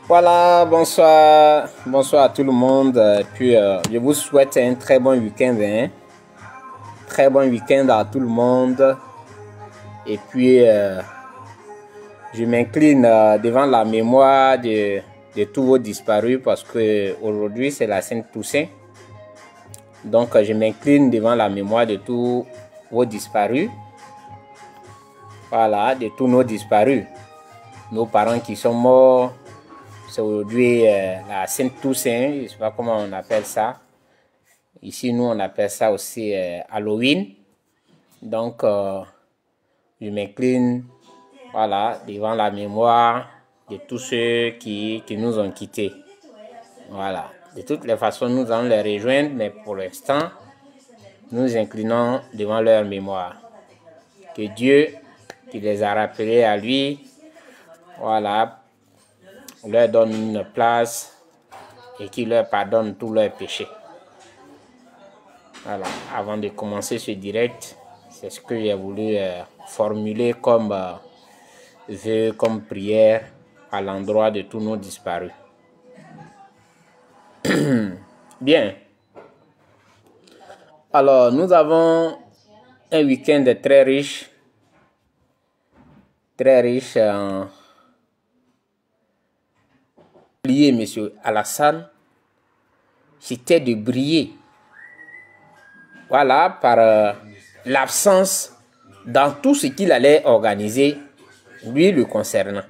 Voilà, bonsoir, bonsoir à tout le monde. Je vous souhaite un très bon week-end, hein? Très bon week-end à tout le monde. Et puis, je m'incline devant la mémoire de tous vos disparus parce que aujourd'hui c'est la Sainte Toussaint. Donc, je m'incline devant la mémoire de tous vos disparus. Voilà, de tous nos disparus. Nos parents qui sont morts. C'est aujourd'hui la Sainte Toussaint, je ne sais pas comment on appelle ça. Ici, nous, on appelle ça aussi Halloween. Donc, je m'incline voilà, devant la mémoire de tous ceux qui nous ont quittés. Voilà. De toutes les façons, nous allons les rejoindre, mais pour l'instant, nous nous inclinons devant leur mémoire. Que Dieu, qui les a rappelés à lui, voilà, leur donne une place et qui leur pardonne tous leurs péchés. Voilà, avant de commencer ce direct, c'est ce que j'ai voulu formuler comme vœu, comme prière à l'endroit de tous nos disparus. Bien. Alors, nous avons un week-end très riche en... Monsieur Alassane, c'était de briller. Voilà, par l'absence dans tout ce qu'il allait organiser, lui le concernant.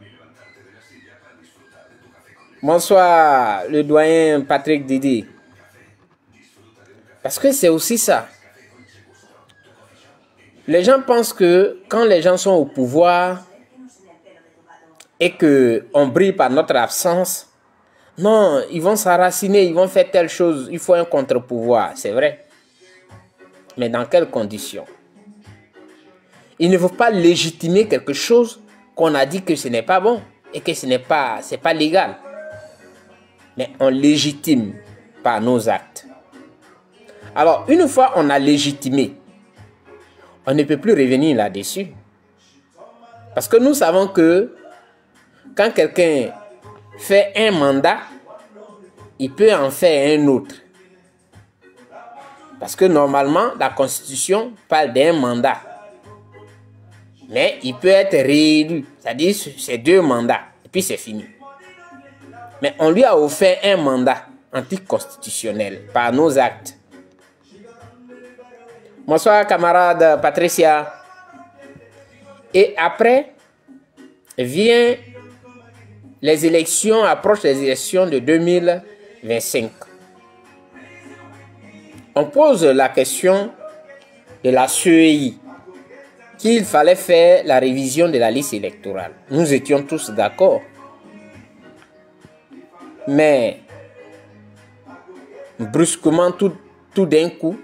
Bonsoir, le doyen Patrick Didi. Parce que c'est aussi ça. Les gens pensent que quand les gens sont au pouvoir et qu'on brille par notre absence, non, ils vont s'enraciner, ils vont faire telle chose, il faut un contre-pouvoir, c'est vrai. Mais dans quelles conditions? Il ne faut pas légitimer quelque chose qu'on a dit que ce n'est pas bon et que ce n'est pas légal. Mais on légitime par nos actes. Alors, une fois on a légitimé, on ne peut plus revenir là-dessus. Parce que nous savons que quand quelqu'un fait un mandat, il peut en faire un autre. Parce que normalement, la Constitution parle d'un mandat. Mais il peut être réélu. C'est-à-dire, c'est 2 mandats. Et puis c'est fini. Mais on lui a offert un mandat anticonstitutionnel par nos actes. Bonsoir, camarade Patricia. Et après, approchent les élections de 2025. On pose la question de la CEI, qu'il fallait faire la révision de la liste électorale. Nous étions tous d'accord. Mais, brusquement, tout d'un coup,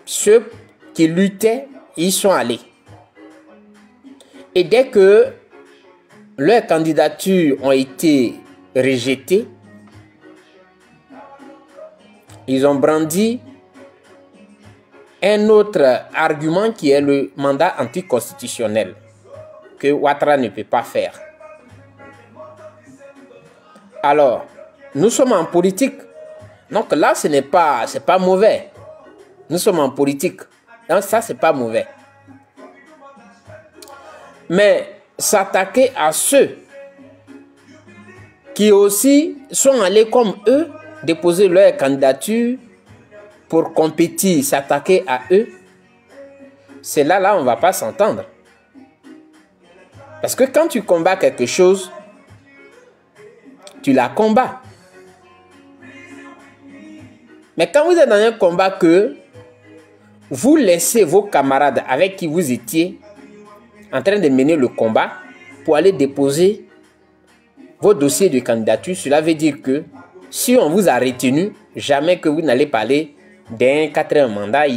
ceux qui luttaient, ils sont allés. Et dès que leurs candidatures ont été rejetées, ils ont brandi un autre argument qui est le mandat anticonstitutionnel que Ouattara ne peut pas faire. Alors, nous sommes en politique. Donc là, c'est pas mauvais. Nous sommes en politique. Donc ça, c'est pas mauvais. Mais s'attaquer à ceux qui aussi sont allés comme eux déposer leur candidature pour compétir, s'attaquer à eux, c'est là on ne va pas s'entendre. Parce que quand tu combats quelque chose, tu la combats. Mais quand vous êtes dans un combat que vous laissez vos camarades avec qui vous étiez en train de mener le combat pour aller déposer vos dossiers de candidature, cela veut dire que si on vous a retenu, jamais que vous n'allez parler d'un 4e mandat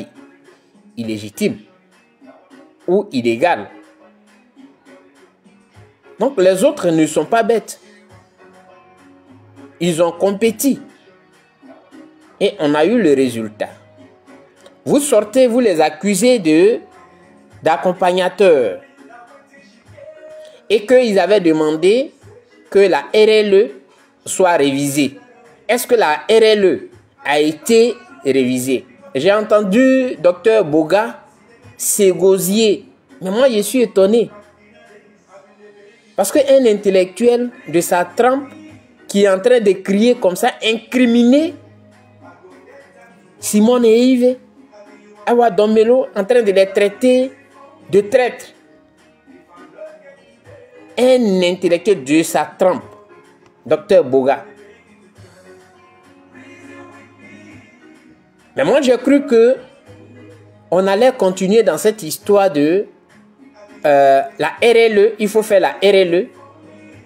illégitime ou illégal. Donc les autres ne sont pas bêtes. Ils ont compétit. Et on a eu le résultat. Vous sortez, vous les accusez d'accompagnateurs. Et qu'ils avaient demandé que la RLE soit révisée. Est-ce que la RLE a été révisée? J'ai entendu Dr Boga s'égosier. Mais moi, je suis étonné. Parce qu'un intellectuel de sa trempe qui est en train de crier comme ça, incriminer Simone et Yves, Awa Domelo, en train de les traiter de traîtres. Un intellectuel de sa trempe, Dr Boga. Mais moi, j'ai cru que on allait continuer dans cette histoire de la RLE. Il faut faire la RLE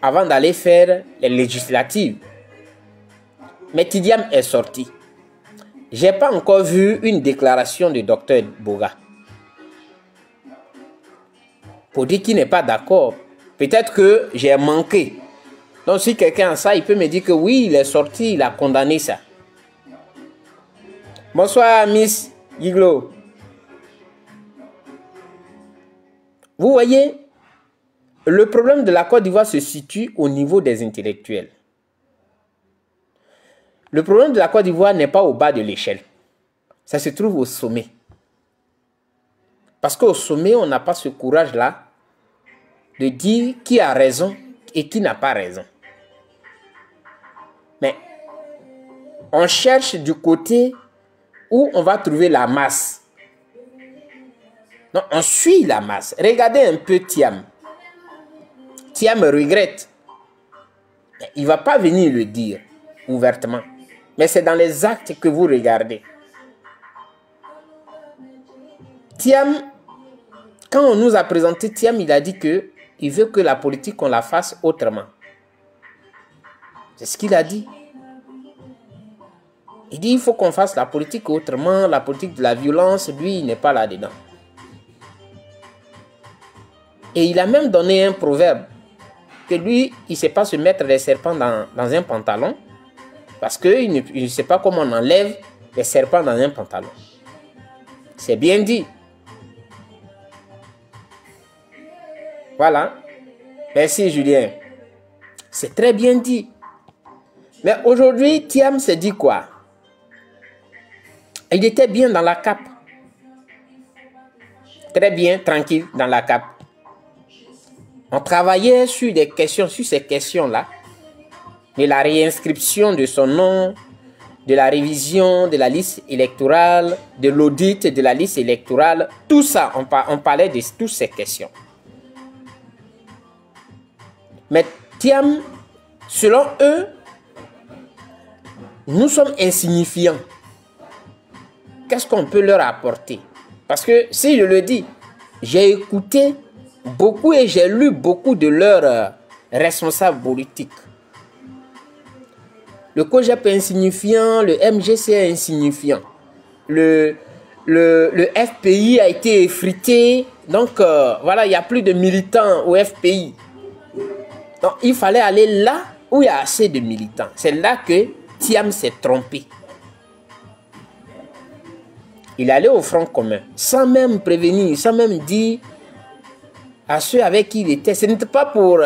avant d'aller faire les législatives. Mais Tidiam est sorti. Je n'ai pas encore vu une déclaration de Dr Boga pour dire qu'il n'est pas d'accord. Peut-être que j'ai manqué. Donc si quelqu'un a ça, il peut me dire que oui, il est sorti, il a condamné ça. Bonsoir, Miss Giglo. Vous voyez, le problème de la Côte d'Ivoire se situe au niveau des intellectuels. Le problème de la Côte d'Ivoire n'est pas au bas de l'échelle. Ça se trouve au sommet. Parce qu'au sommet, on n'a pas ce courage-là de dire qui a raison et qui n'a pas raison. Mais on cherche du côté où on va trouver la masse. Non, on suit la masse. Regardez un peu Thiam. Thiam regrette. Il ne va pas venir le dire ouvertement. Mais c'est dans les actes que vous regardez. Thiam, quand on nous a présenté Thiam, il a dit qu'il veut que la politique, on la fasse autrement. C'est ce qu'il a dit. Il dit qu'il faut qu'on fasse la politique autrement, la politique de la violence, lui, il n'est pas là-dedans. Et il a même donné un proverbe, que lui, il ne sait pas se mettre les serpents dans un pantalon, parce qu'il ne sait pas comment on enlève les serpents dans un pantalon. C'est bien dit. Voilà. Merci Julien. C'est très bien dit. Mais aujourd'hui, Thiam s'est dit quoi? Il était bien dans la cape. Très bien, tranquille dans la cape. On travaillait sur des questions, sur ces questions-là. De la réinscription de son nom, de la révision de la liste électorale, de l'audit de la liste électorale. Tout ça, on parlait de toutes ces questions. Mais Thiam, selon eux, nous sommes insignifiants. Qu'est-ce qu'on peut leur apporter? Parce que si je le dis, j'ai écouté beaucoup et j'ai lu beaucoup de leurs responsables politiques. Le COJEP est insignifiant, le MGC est insignifiant. Le FPI a été effrité. Donc voilà, il n'y a plus de militants au FPI. Donc il fallait aller là où il y a assez de militants. C'est là que Thiam s'est trompé. Il allait au Front commun, sans même prévenir, sans même dire à ceux avec qui il était. Ce n'était pas pour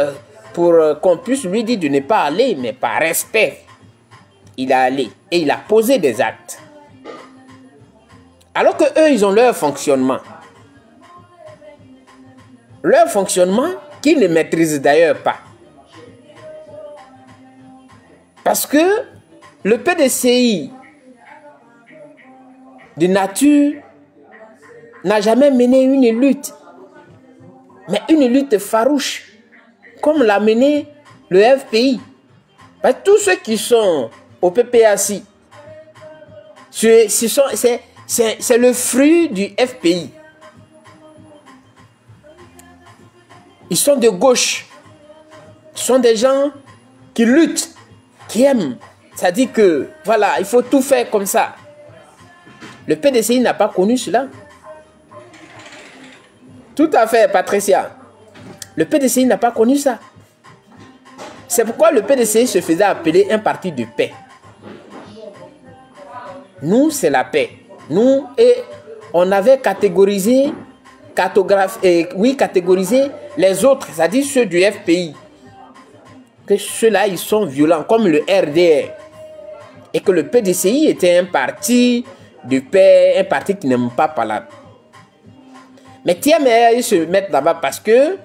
qu'on puisse lui dire de ne pas aller, mais par respect. Il est allé et il a posé des actes. Alors que eux, ils ont leur fonctionnement. Leur fonctionnement qu'ils ne maîtrisent d'ailleurs pas. Parce que le PDCI de nature n'a jamais mené une lutte. Mais une lutte farouche, comme l'a mené le FPI. Parce que tous ceux qui sont au PPAC, c'est le fruit du FPI. Ils sont de gauche. Ce sont des gens qui luttent, qui aiment. Ça dit que, voilà, il faut tout faire comme ça. Le PDCI n'a pas connu cela. Tout à fait, Patricia. Le PDCI n'a pas connu ça. C'est pourquoi le PDCI se faisait appeler un parti de paix. Nous, c'est la paix. Nous, et on avait catégorisé les autres, c'est-à-dire ceux du FPI. que ceux-là, ils sont violents, comme le RDR. Et que le PDCI était un parti de paix, un parti qui n'aime pas parler. Mais Thiam, ils se mettent là-bas parce que,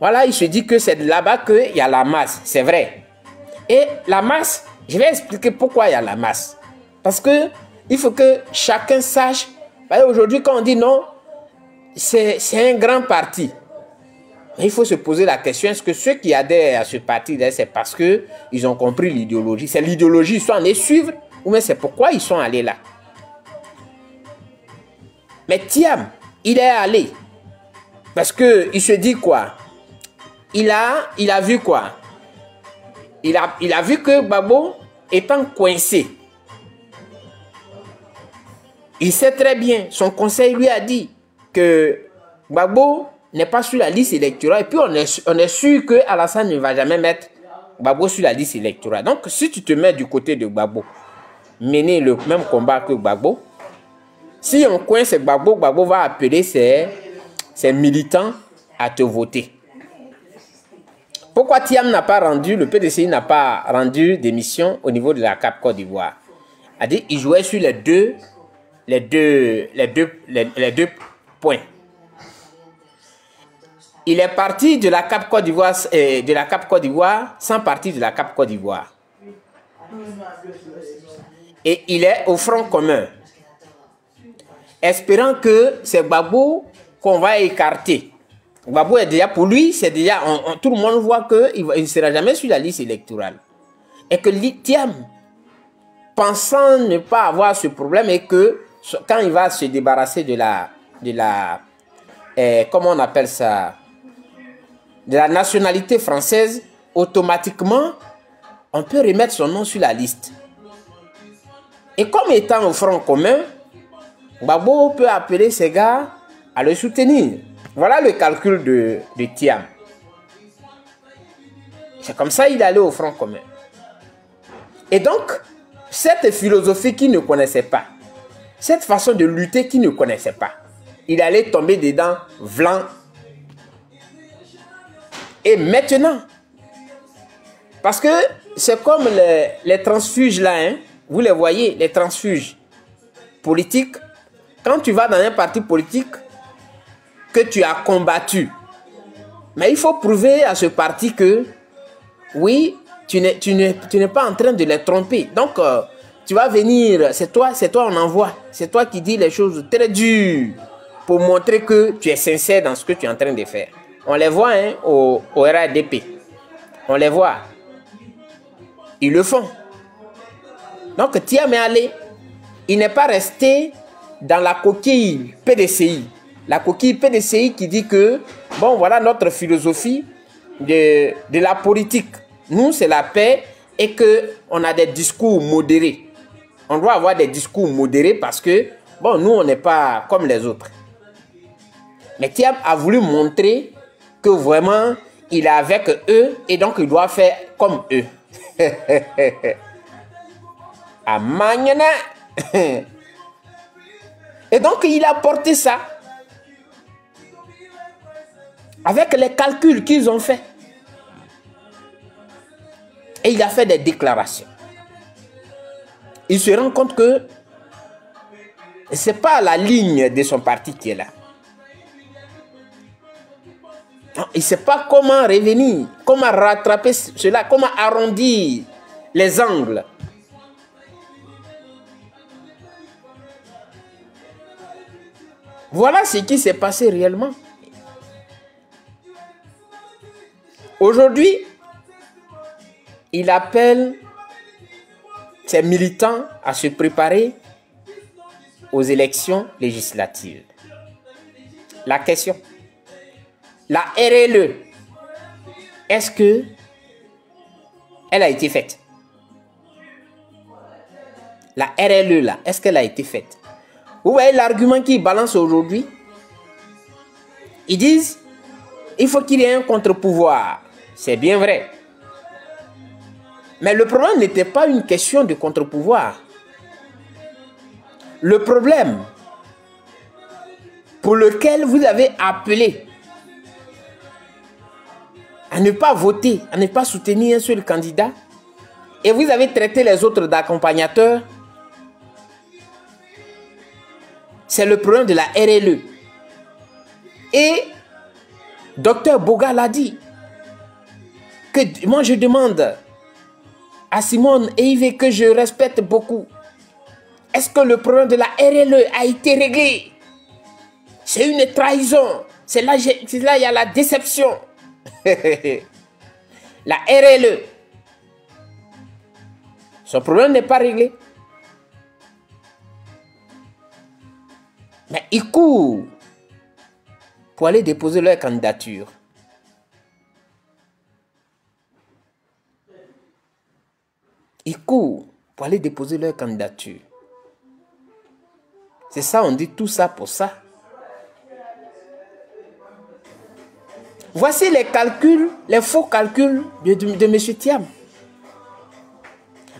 voilà, il se dit que c'est là-bas qu'il y a la masse. C'est vrai. Et la masse, je vais expliquer pourquoi il y a la masse. Parce que il faut que chacun sache. Aujourd'hui, quand on dit non, c'est un grand parti. Il faut se poser la question, est-ce que ceux qui adhèrent à ce parti, c'est parce qu'ils ont compris l'idéologie? C'est l'idéologie, ils sont allés suivre, ou bien c'est pourquoi ils sont allés là? Mais Thiam, il est allé. Parce qu'il se dit quoi? Il a vu quoi? Il a vu que Gbagbo étant coincé. Il sait très bien, son conseil lui a dit que Gbagbo n'est pas sur la liste électorale. Et puis on est sûr que Alassane ne va jamais mettre Gbagbo sur la liste électorale. Donc si tu te mets du côté de Gbagbo, mener le même combat que Gbagbo, si on coince Gbagbo, Gbagbo va appeler ses militants à te voter. Pourquoi Thiam n'a pas rendu, le PDCI n'a pas rendu démission au niveau de la CAP Côte d'Ivoire? Il jouait sur les deux points. Il est parti de la CAP Côte d'Ivoire, sans partir de la CAP Côte d'Ivoire. Et il est au Front commun, espérant que c'est Gbagbo qu'on va écarter. Gbagbo est déjà, pour lui, c'est déjà, tout le monde voit qu'il ne sera jamais sur la liste électorale. Et que Thiam, pensant ne pas avoir ce problème, et que quand il va se débarrasser de la comment on appelle ça, de la nationalité française, automatiquement, on peut remettre son nom sur la liste. Et comme étant au Front commun, Gbagbo peut appeler ses gars à le soutenir. Voilà le calcul de Thiam. C'est comme ça qu'il est allé au Front commun. Et donc, cette philosophie qu'il ne connaissait pas, cette façon de lutter qu'il ne connaissait pas, il allait tomber dedans, vlan. Et maintenant, parce que c'est comme les transfuges là, hein, vous les voyez, les transfuges politiques, quand tu vas dans un parti politique que tu as combattu, mais il faut prouver à ce parti que, oui, tu n'es pas en train de les tromper. Donc, tu vas venir, c'est toi on envoie, c'est toi qui dis les choses très dures pour montrer que tu es sincère dans ce que tu es en train de faire. On les voit hein, au RADP. On les voit. Ils le font. Donc, Thiam est allé. Il n'est pas resté dans la coquille PDCI. La coquille PDCI qui dit que, bon, voilà notre philosophie de la politique. Nous, c'est la paix et qu'on a des discours modérés. On doit avoir des discours modérés parce que, bon, nous, on n'est pas comme les autres. Mais Thiam a voulu montrer que vraiment, il est avec eux et donc il doit faire comme eux. À Magnana. Et donc, il a porté ça avec les calculs qu'ils ont fait. Et il a fait des déclarations. Il se rend compte que ce n'est pas la ligne de son parti qui est là. Il ne sait pas comment revenir, comment rattraper cela, comment arrondir les angles. Voilà ce qui s'est passé réellement. Aujourd'hui, il appelle ses militants à se préparer aux élections législatives. La question, la RLE, est-ce que elle a été faite? La RLE là, est-ce qu'elle a été faite? Vous voyez l'argument qu'ils balancent aujourd'hui? Ils disent, il faut qu'il y ait un contre-pouvoir. C'est bien vrai. Mais le problème n'était pas une question de contre-pouvoir. Le problème pour lequel vous avez appelé à ne pas voter, à ne pas soutenir un seul candidat, et vous avez traité les autres d'accompagnateurs, c'est le problème de la RLE. Et Dr Boga l'a dit, que moi je demande à Simone et Yves, que je respecte beaucoup, est-ce que le problème de la RLE a été réglé? C'est une trahison. C'est là il y a la déception. La RLE, son problème n'est pas réglé. Mais ils courent pour aller déposer leur candidature. Ils courent pour aller déposer leur candidature. C'est ça, on dit tout ça pour ça. Voici les calculs, les faux calculs de M. Thiam.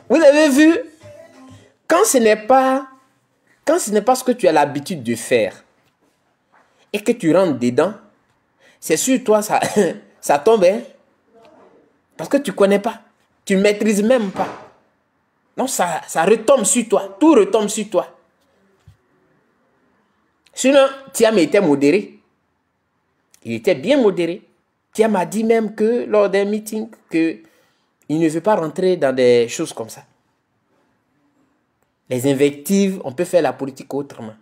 Vous avez vu, quand ce n'est pas ce que tu as l'habitude de faire et que tu rentres dedans, c'est sur toi, ça tombe, hein? Parce que tu ne connais pas, tu ne maîtrises même pas. Non, ça retombe sur toi, tout retombe sur toi. Sinon, Thiam était modéré. Il était bien modéré. Thiam a dit même que lors d'un meeting qu'il ne veut pas rentrer dans des choses comme ça. Les invectives, on peut faire la politique autrement.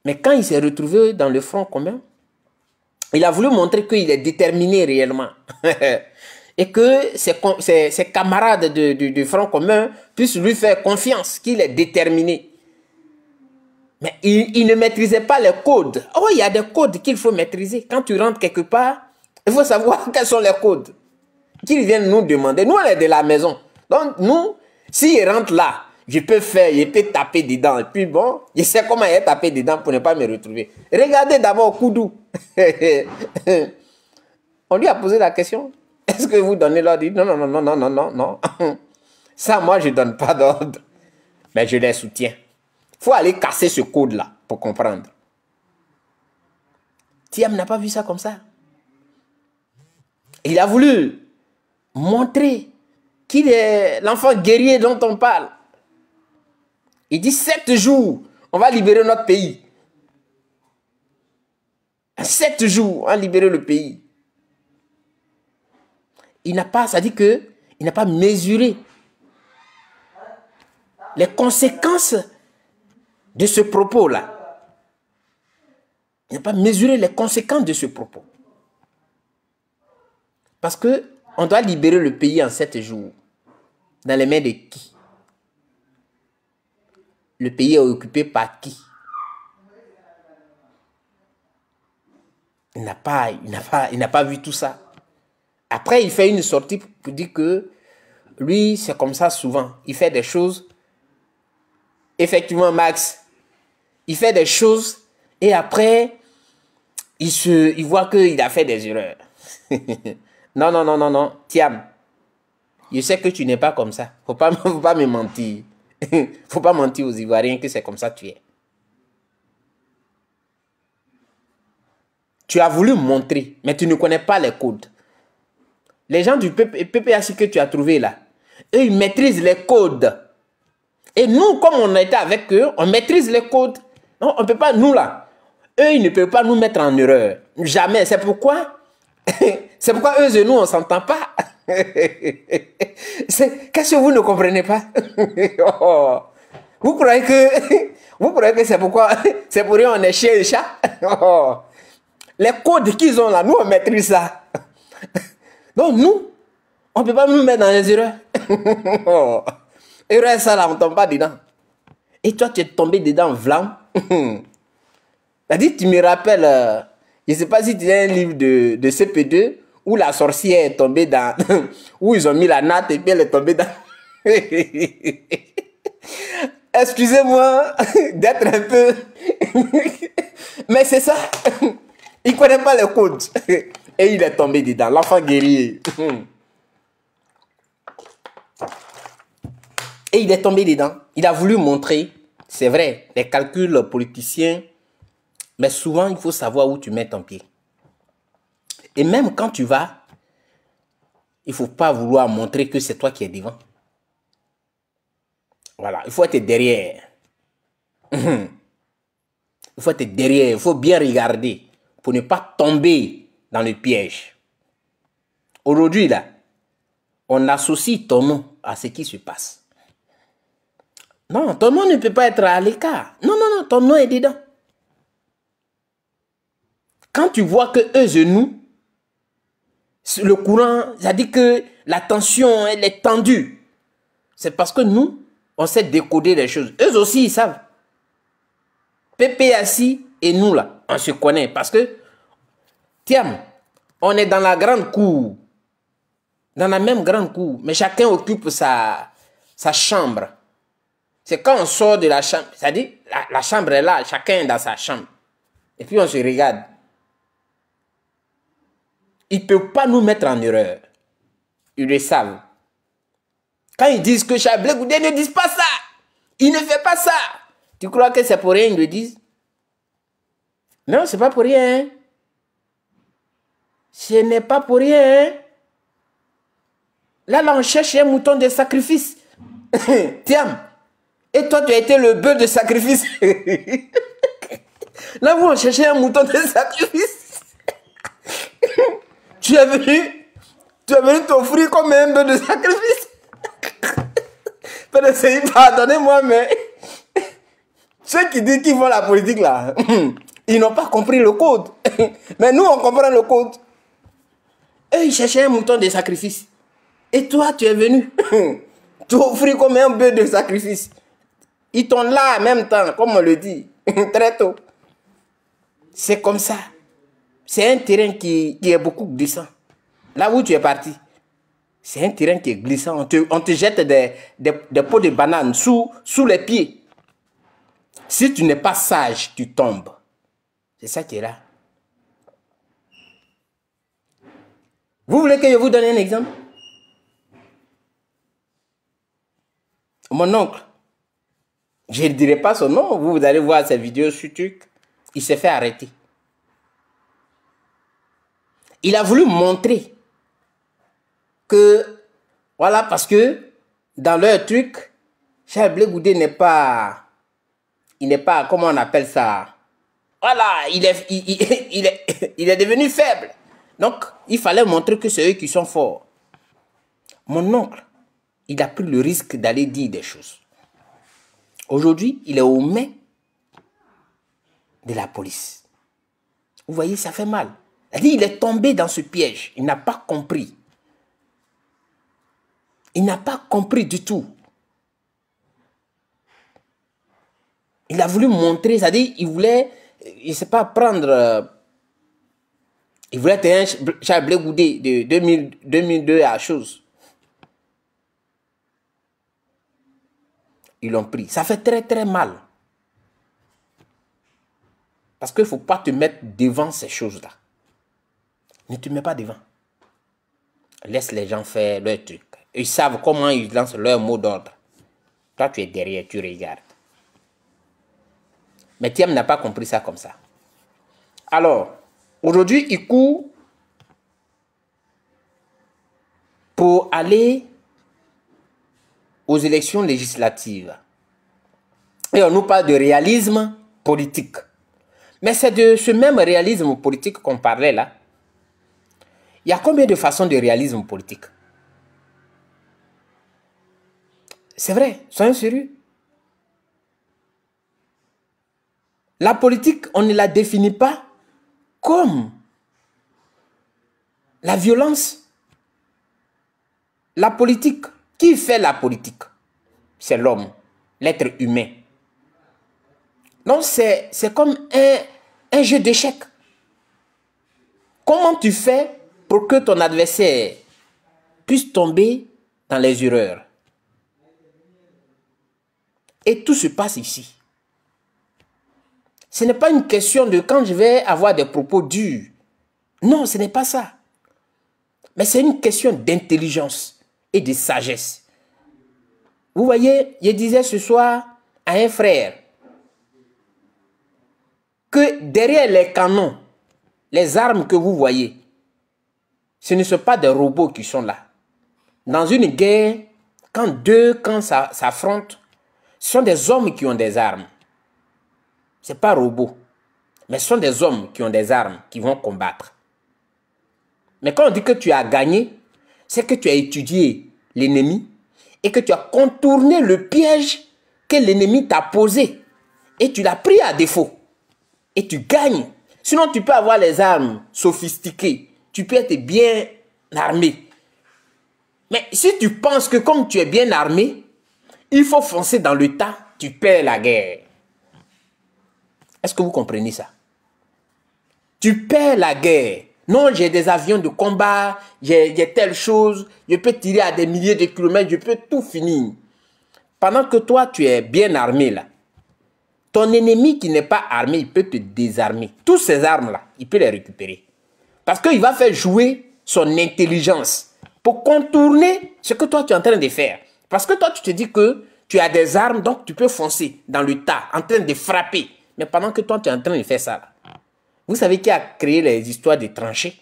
Mais quand il s'est retrouvé dans le Front commun, il a voulu montrer qu'il est déterminé réellement. Et que ses camarades du Front commun puissent lui faire confiance, qu'il est déterminé. Mais il ne maîtrisait pas les codes. Oh, il y a des codes qu'il faut maîtriser. Quand tu rentres quelque part, il faut savoir quels sont les codes. Qu'ils viennent nous demander. Nous, on est de la maison. Donc, nous, s'il rentre là, je peux taper dedans. Et puis bon, je sais comment il taper dedans pour ne pas me retrouver. Regardez d'abord Koudou. On lui a posé la question. Est-ce que vous donnez l'ordre? Non, non, non, non, non, non, non, non. Ça, moi, je ne donne pas d'ordre. Mais je les soutiens. Il faut aller casser ce code-là pour comprendre. Thiam n'a pas vu ça comme ça. Il a voulu montrer qu'il est l'enfant guerrier dont on parle. Il dit 7 jours, on va libérer notre pays. 7 jours, on va libérer le pays. Il n'a pas, ça dit que il n'a pas mesuré les conséquences de ce propos-là. Il n'a pas mesuré les conséquences de ce propos. Parce que on doit libérer le pays en 7 jours. Dans les mains de qui? Le pays est occupé par qui? Il n'a pas vu tout ça. Après, il fait une sortie pour dire que lui, c'est comme ça souvent. Il fait des choses. Effectivement, Max, il fait des choses et après, il voit qu'il a fait des erreurs. Non, non, non, non, non. Thiam, je sais que tu n'es pas comme ça. Faut pas me mentir. Faut pas mentir aux Ivoiriens que c'est comme ça que tu es. Tu as voulu montrer, mais tu ne connais pas les codes. Les gens du PPAC que tu as trouvé là, eux, ils maîtrisent les codes. Et nous, comme on était avec eux, on maîtrise les codes. Non, on ne peut pas, nous là, eux, ils ne peuvent pas nous mettre en erreur. Jamais. C'est pourquoi eux et nous, on ne s'entend pas. Qu'est-ce que vous ne comprenez pas? Oh. Vous croyez que c'est pourquoi, c'est pour eux on est chien et chat? Oh. Les codes qu'ils ont là, nous, on maîtrise ça. Donc, nous, on ne peut pas nous mettre dans les erreurs. Oh. Erreur, ça là, on ne tombe pas dedans. Et toi, tu es tombé dedans, vlam. C'est-à-dire, tu me rappelles, je ne sais pas si tu as un livre de CP2 où la sorcière est tombée dans... où ils ont mis la natte et puis elle est tombée dans... Excusez-moi d'être un peu... Mais c'est ça. Il ne connaît pas les codes. Et il est tombé dedans, l'enfant guerrier. Et il est tombé dedans. Il a voulu montrer, c'est vrai, les calculs politiciens, mais souvent, il faut savoir où tu mets ton pied. Et même quand tu vas, il ne faut pas vouloir montrer que c'est toi qui es devant. Voilà, il faut être derrière. Il faut être derrière, il faut bien regarder pour ne pas tomber dans le piège. Aujourd'hui, là, on associe ton nom à ce qui se passe. Non, ton nom ne peut pas être à l'écart. Non, non, non, ton nom est dedans. Quand tu vois que eux et nous, le courant, ça dit que la tension, elle est tendue. C'est parce que nous, on sait décoder les choses. Eux aussi, ils savent. Pépé assis et nous, là, on se connaît. Parce que, tiens, on est dans la grande cour. Dans la même grande cour. Mais chacun occupe sa chambre. C'est quand on sort de la chambre, c'est-à-dire, la chambre est là, chacun est dans sa chambre. Et puis on se regarde. Ils ne peuvent pas nous mettre en erreur. Ils le savent. Quand ils disent que Charles Blé Goudé ne disent pas ça, il ne fait pas ça. Tu crois que c'est pour rien ils le disent? Non, c'est pas pour rien. Ce n'est pas pour rien. Là, on cherche un mouton de sacrifice. Tiens. Et toi, tu as été le bœuf de sacrifice. Là, vous, on cherchait un mouton de sacrifice. Tu es venu t'offrir comme un bœuf de sacrifice. Pardonnez-moi, mais ceux qui disent qu'ils font la politique, là, ils n'ont pas compris le code. Mais nous, on comprend le code. Eux, ils cherchaient un mouton de sacrifice. Et toi, tu es venu t'offrir comme un bœuf de sacrifice. Ils t'ont là en même temps, comme on le dit, très tôt. C'est comme ça. C'est un terrain qui est beaucoup glissant. Là où tu es parti, c'est un terrain qui est glissant. On te jette des pots de bananes sous les pieds. Si tu n'es pas sage, tu tombes. C'est ça qui est là. Vous voulez que je vous donne un exemple? Mon oncle, je ne dirai pas son nom, vous allez voir ses vidéos sur TikTok. Il s'est fait arrêter. Il a voulu montrer que, voilà, parce que dans leur truc, Charles Blé Goudé n'est pas, comment on appelle ça? Voilà, il est devenu faible. Donc, il fallait montrer que c'est eux qui sont forts. Mon oncle, il a pris le risque d'aller dire des choses. Aujourd'hui, il est aux mains de la police. Vous voyez, ça fait mal. Il est tombé dans ce piège. Il n'a pas compris. Il n'a pas compris du tout. Il a voulu montrer, c'est-à-dire, il voulait, je ne sais pas, prendre... il voulait être un Charles Blé Goudé de 2002 à chose. Ils l'ont pris. Ça fait très très mal. Parce qu'il ne faut pas te mettre devant ces choses-là. Ne te mets pas devant. Laisse les gens faire leur truc. Ils savent comment ils lancent leur mot d'ordre. Toi, tu es derrière, tu regardes. Mais Thiam n'a pas compris ça comme ça. Alors, aujourd'hui, il court pour aller aux élections législatives. Et on nous parle de réalisme politique. Mais c'est de ce même réalisme politique qu'on parlait là. Il y a combien de façons de réalisme politique? C'est vrai, soyons sérieux. La politique, on ne la définit pas comme la violence. La politique, qui fait la politique? C'est l'homme, l'être humain. Donc c'est comme un jeu d'échecs. Comment tu fais pour que ton adversaire puisse tomber dans les erreurs? Et tout se passe ici. Ce n'est pas une question de quand je vais avoir des propos durs. Non, ce n'est pas ça. Mais c'est une question d'intelligence et de sagesse. Vous voyez, je disais ce soir à un frère que derrière les canons, les armes que vous voyez, Ce ne sont pas des robots qui sont là. Dans une guerre, quand deux camps s'affrontent, ce sont des hommes qui ont des armes. Ce n'est pas robots. Mais ce sont des hommes qui ont des armes, qui vont combattre. Mais quand on dit que tu as gagné, c'est que tu as étudié l'ennemi et que tu as contourné le piège que l'ennemi t'a posé. Et tu l'as pris à défaut. Et tu gagnes. Sinon, tu peux avoir les armes sophistiquées. Tu peux être bien armé. Mais si tu penses que comme tu es bien armé, il faut foncer dans le tas, tu perds la guerre. Est-ce que vous comprenez ça? Tu perds la guerre. Non, j'ai des avions de combat, j'ai telle chose, je peux tirer à des milliers de kilomètres, je peux tout finir. Pendant que toi, tu es bien armé là. Ton ennemi qui n'est pas armé, il peut te désarmer. Toutes ces armes-là, il peut les récupérer. Parce qu'il va faire jouer son intelligence pour contourner ce que toi, tu es en train de faire. Parce que toi, tu te dis que tu as des armes, donc tu peux foncer dans le tas, en train de frapper. Mais pendant que toi, tu es en train de faire ça, là, vous savez qui a créé les histoires des tranchées?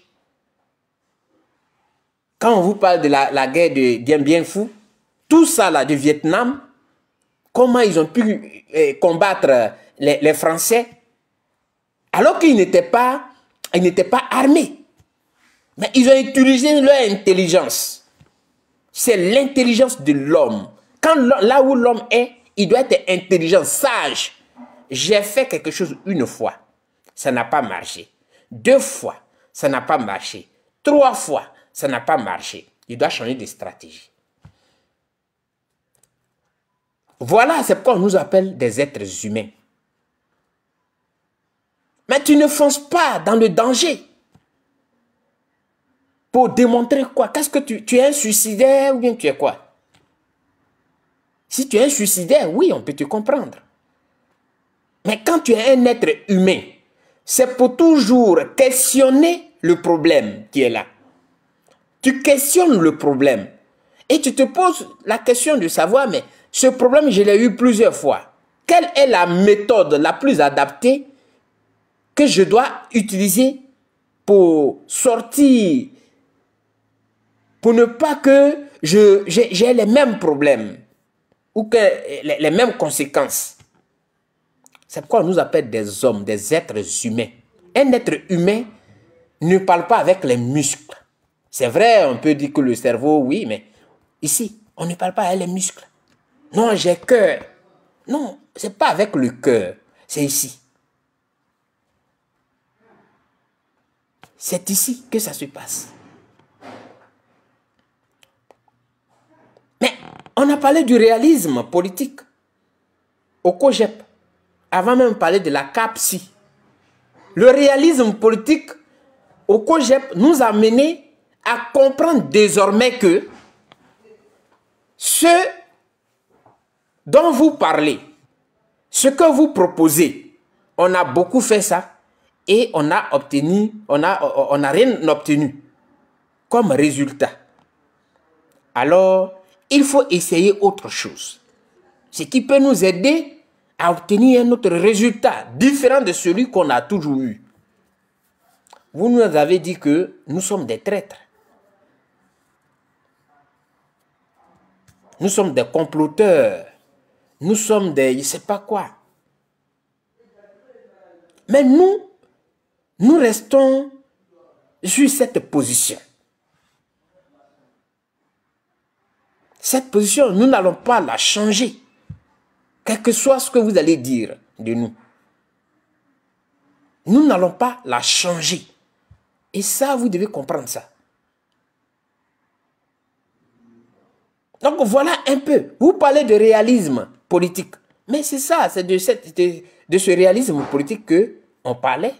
Quand on vous parle de la guerre de Dien Bien Phu, tout ça là de Vietnam, comment ils ont pu combattre les Français alors qu'ils n'étaient pas armés. Mais ils ont utilisé leur intelligence. C'est l'intelligence de l'homme. Là où l'homme est, il doit être intelligent, sage. J'ai fait quelque chose une fois. Ça n'a pas marché. 2 fois, ça n'a pas marché. 3 fois, ça n'a pas marché. Il doit changer de stratégie. Voilà, c'est pourquoi on nous appelle des êtres humains. Mais tu ne fonces pas dans le danger. Pour démontrer quoi? Qu'est-ce que tu es un suicidaire ou bien tu es quoi? Si tu es un suicidaire, oui, on peut te comprendre. Mais quand tu es un être humain, c'est pour toujours questionner le problème qui est là. Tu questionnes le problème et tu te poses la question de savoir, mais ce problème, je l'ai eu plusieurs fois. Quelle est la méthode la plus adaptée que je dois utiliser pour sortir, pour ne pas que j'ai les mêmes problèmes ou que les mêmes conséquences. C'est pourquoi on nous appelle des hommes, des êtres humains. Un être humain ne parle pas avec les muscles. C'est vrai, on peut dire que le cerveau, oui, mais ici, on ne parle pas avec les muscles. Non, j'ai cœur. Non, ce n'est pas avec le cœur, c'est ici. C'est ici que ça se passe. Mais on a parlé du réalisme politique au COGEP, avant même de parler de la CAPSI. Le réalisme politique au COGEP nous a mené à comprendre désormais que ce dont vous parlez, ce que vous proposez, on a beaucoup fait ça et on n'a rien obtenu comme résultat. Alors, il faut essayer autre chose. Ce qui peut nous aider à obtenir un autre résultat différent de celui qu'on a toujours eu. Vous nous avez dit que nous sommes des traîtres. Nous sommes des comploteurs. Nous sommes des je ne sais pas quoi. Mais nous restons sur cette position. Cette position, nous n'allons pas la changer. Quel que soit ce que vous allez dire de nous. Nous n'allons pas la changer. Et ça, vous devez comprendre ça. Donc voilà un peu. Vous parlez de réalisme politique. Mais c'est ça, c'est de ce réalisme politique qu'on parlait.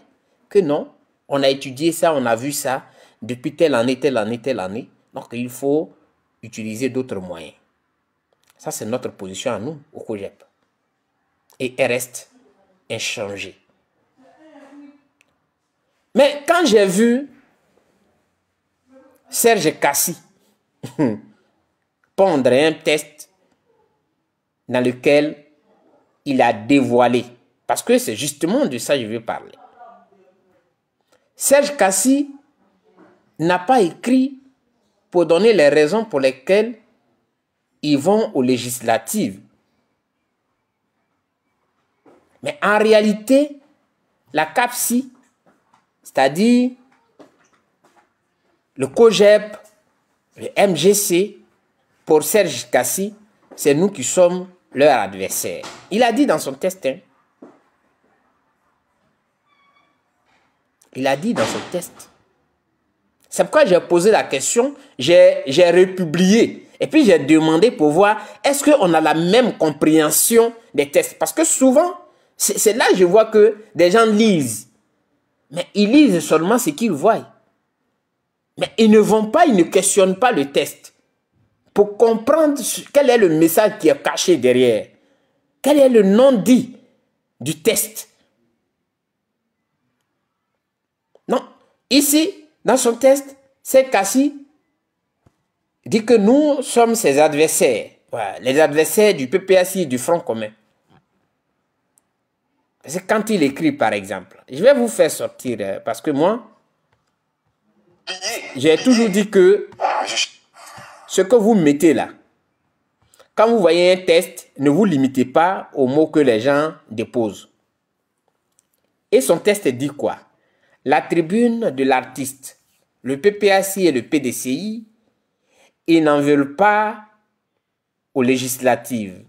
Que non, on a étudié ça, on a vu ça depuis telle année, telle année, telle année. Donc il faut utiliser d'autres moyens. Ça, c'est notre position à nous, au COGEP. Et elle reste inchangée. Mais quand j'ai vu Serge Kassi pondre un test dans lequel il a dévoilé, parce que c'est justement de ça que je veux parler. Serge Kassi n'a pas écrit pour donner les raisons pour lesquelles ils vont aux législatives. Mais en réalité, la CAPSI, c'est-à-dire le COJEP, le MGC, pour Serge Kassi, c'est nous qui sommes leur adversaire. Il a dit dans son test. Hein. Il a dit dans son test. C'est pourquoi j'ai posé la question, j'ai republié. Et puis j'ai demandé pour voir, est-ce qu'on a la même compréhension des tests? Parce que souvent, c'est là que je vois que des gens lisent. Mais ils lisent seulement ce qu'ils voient. Mais ils ne vont pas, ils ne questionnent pas le test. Pour comprendre quel est le message qui est caché derrière. Quel est le non-dit du test. Non. Ici, dans son test, c'est Kassi dit que nous sommes ses adversaires. Voilà, les adversaires du PPACI et du Front commun. C'est quand il écrit, par exemple. Je vais vous faire sortir, parce que moi, j'ai toujours dit que ce que vous mettez là, quand vous voyez un test, ne vous limitez pas aux mots que les gens déposent. Et son test dit quoi? La tribune de l'artiste, le PPACI et le PDCI, ils n'en veulent pas aux législatives.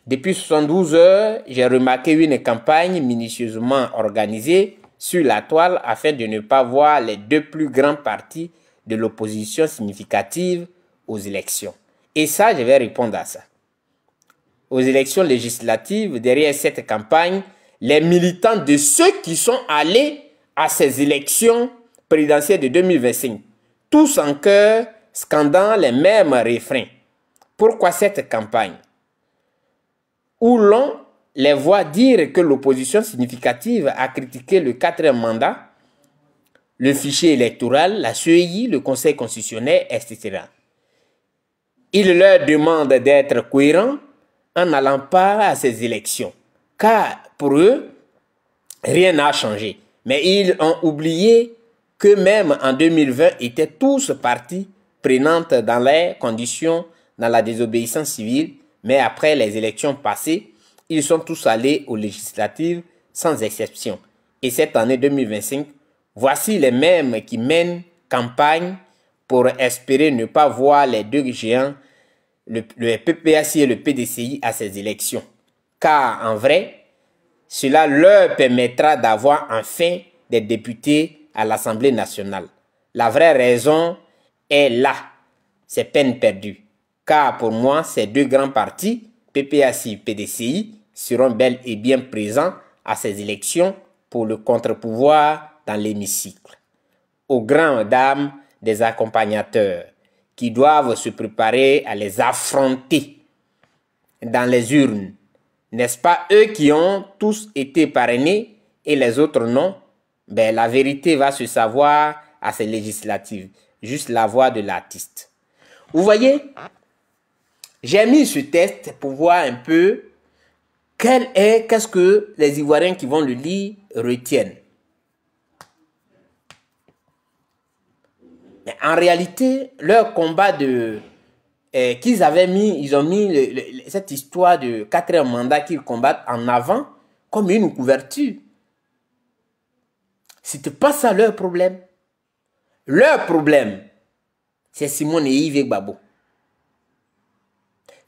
Depuis 72 heures, j'ai remarqué une campagne minutieusement organisée sur la toile afin de ne pas voir les deux plus grands partis de l'opposition significative aux élections. Et ça, je vais répondre à ça. Aux élections législatives, derrière cette campagne, les militants de ceux qui sont allés à ces élections présidentielles de 2025, tous en chœur, scandant les mêmes refrains. Pourquoi cette campagne? Où l'on les voit dire que l'opposition significative a critiqué le 4e mandat, le fichier électoral, la CEI, le Conseil constitutionnel, etc. Il leur demande d'être cohérents en n'allant pas à ces élections, car pour eux, rien n'a changé. Mais ils ont oublié que même en 2020, étaient tous partis prenantes dans les conditions, dans la désobéissance civile, mais après les élections passées, ils sont tous allés aux législatives sans exception. Et cette année 2025, voici les mêmes qui mènent campagne pour espérer ne pas voir les deux géants, le PPACI et le PDCI, à ces élections. Car en vrai, cela leur permettra d'avoir enfin des députés à l'Assemblée nationale. La vraie raison est là, c'est peine perdue. Car pour moi, ces deux grands partis, PPACI et PDCI, seront bel et bien présents à ces élections pour le contre-pouvoir dans l'hémicycle. Aux grandes dames des accompagnateurs qui doivent se préparer à les affronter dans les urnes. N'est-ce pas eux qui ont tous été parrainés et les autres non? Ben, la vérité va se savoir à ces législatives. Juste la voix de l'artiste. Vous voyez, j'ai mis ce test pour voir un peu qu'est-ce que les Ivoiriens qui vont le lire retiennent. Mais en réalité, leur combat qu'ils avaient mis, ils ont mis cette histoire de 4e mandat qu'ils combattent en avant comme une couverture. C'était pas ça leur problème. Leur problème, c'est Simone et Yves Gbagbo.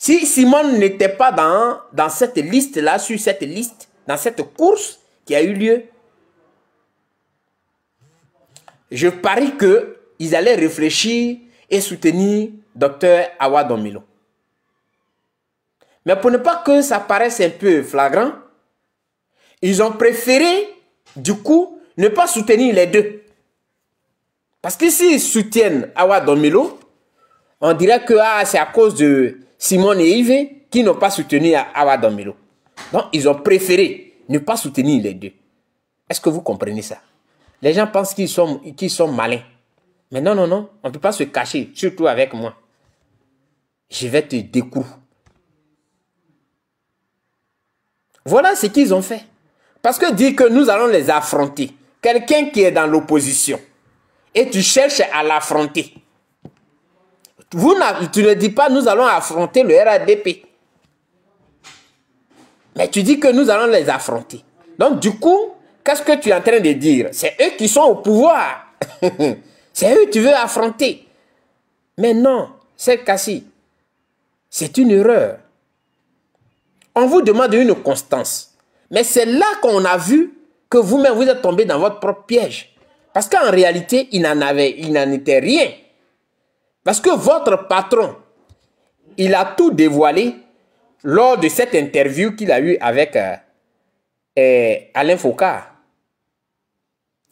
Si Simone n'était pas dans cette liste-là, sur cette liste, dans cette course qui a eu lieu, je parie qu'ils allaient réfléchir et soutenir Dr Awa Domilo. Mais pour ne pas que ça paraisse un peu flagrant, ils ont préféré, du coup, ne pas soutenir les deux. Parce que s'ils soutiennent Awa Domilo, on dirait que c'est à cause de Simone et Yves qui n'ont pas soutenu Awa Domilo. Donc, ils ont préféré ne pas soutenir les deux. Est-ce que vous comprenez ça? Les gens pensent qu'ils sont malins. Mais non, non, non. On ne peut pas se cacher, surtout avec moi. Je vais te découvrir. Voilà ce qu'ils ont fait. Parce que dire que nous allons les affronter, quelqu'un qui est dans l'opposition, et tu cherches à l'affronter. Tu ne dis pas, nous allons affronter le RADP. Mais tu dis que nous allons les affronter. Donc, du coup, qu'est-ce que tu es en train de dire? C'est eux qui sont au pouvoir. C'est eux que tu veux affronter. Mais non, c'est Kassi. C'est une erreur. On vous demande une constance. Mais c'est là qu'on a vu que vous-même, vous êtes tombé dans votre propre piège. Parce qu'en réalité, il n'en était rien. Parce que votre patron, il a tout dévoilé lors de cette interview qu'il a eue avec Alain Foucault.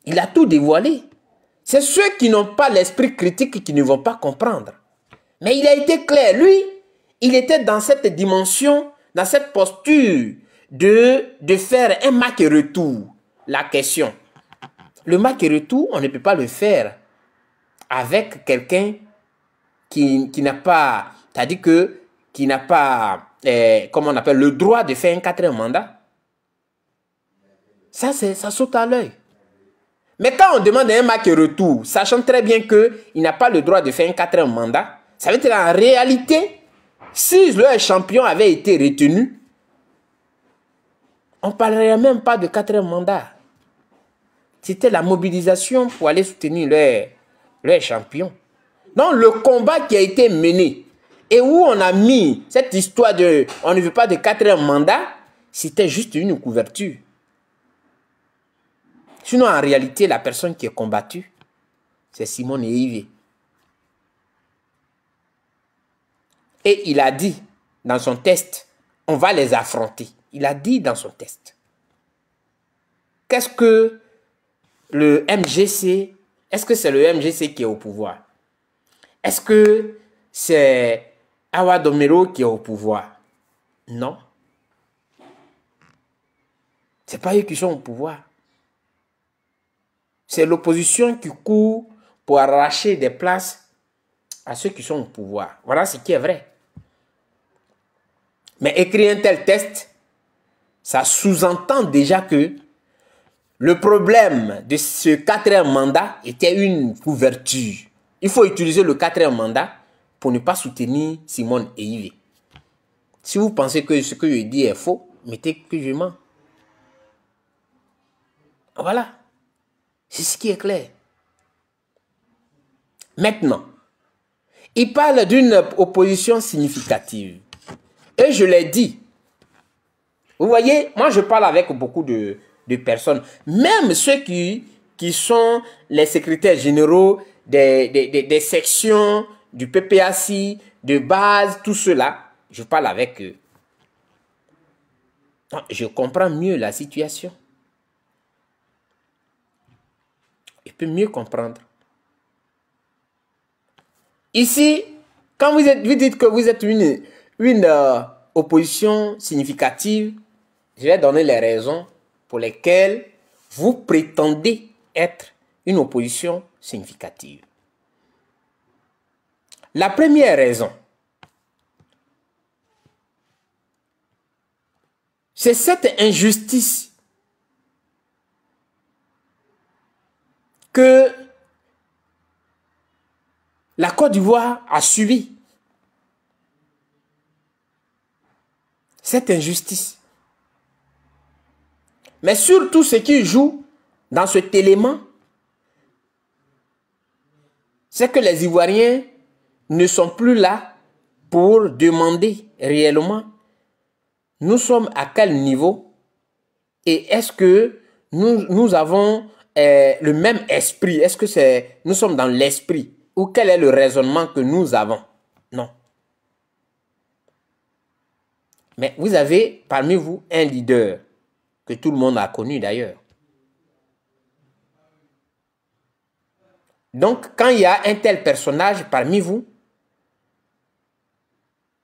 Il a tout dévoilé. C'est ceux qui n'ont pas l'esprit critique qui ne vont pas comprendre. Mais il a été clair. Lui, il était dans cette dimension, dans cette posture de faire un match et retour. La question. Le match et retour, on ne peut pas le faire avec quelqu'un qui n'a pas, c'est-à-dire que, qui n'a pas, comment on appelle, le droit de faire un 4e mandat. Ça saute à l'œil. Mais quand on demande un match et retour, sachant très bien qu'il n'a pas le droit de faire un 4e mandat, ça veut dire en réalité, si le champion avait été retenu, on ne parlerait même pas de 4e mandat. C'était la mobilisation pour aller soutenir leur champion. Donc le combat qui a été mené et où on a mis cette histoire de on ne veut pas de 4e mandat, c'était juste une couverture. Sinon en réalité la personne qui est combattue, c'est Simone Yves. Et il a dit dans son test, on va les affronter. Il a dit dans son test. Qu'est-ce que le MGC, est-ce que c'est le MGC qui est au pouvoir? Est-ce que c'est Awa Domero qui est au pouvoir? Non. Ce n'est pas eux qui sont au pouvoir. C'est l'opposition qui court pour arracher des places à ceux qui sont au pouvoir. Voilà ce qui est vrai. Mais écrire un tel test, ça sous-entend déjà que le problème de ce 4e mandat était une couverture. Il faut utiliser le 4e mandat pour ne pas soutenir Simone et Yves. Si vous pensez que ce que je dis est faux, mettez que je mens. Voilà. C'est ce qui est clair. Maintenant, il parle d'une opposition significative. Et je l'ai dit. Vous voyez, moi je parle avec beaucoup de personnes. Même ceux qui sont les secrétaires généraux des sections du PPAC, de base, tout cela, je parle avec eux. Donc, je comprends mieux la situation. Je peux mieux comprendre. Ici, quand vous dites que vous êtes une opposition significative, je vais donner les raisons pour lesquelles vous prétendez être une opposition significative. La première raison, c'est cette injustice que la Côte d'Ivoire a subie. Cette injustice. Mais surtout ce qui joue dans cet élément, c'est que les Ivoiriens ne sont plus là pour demander réellement nous sommes à quel niveau et est-ce que nous avons le même esprit, est-ce que nous sommes dans l'esprit ou quel est le raisonnement que nous avons? Non. Mais vous avez parmi vous un leader que tout le monde a connu d'ailleurs. Donc, quand il y a un tel personnage parmi vous,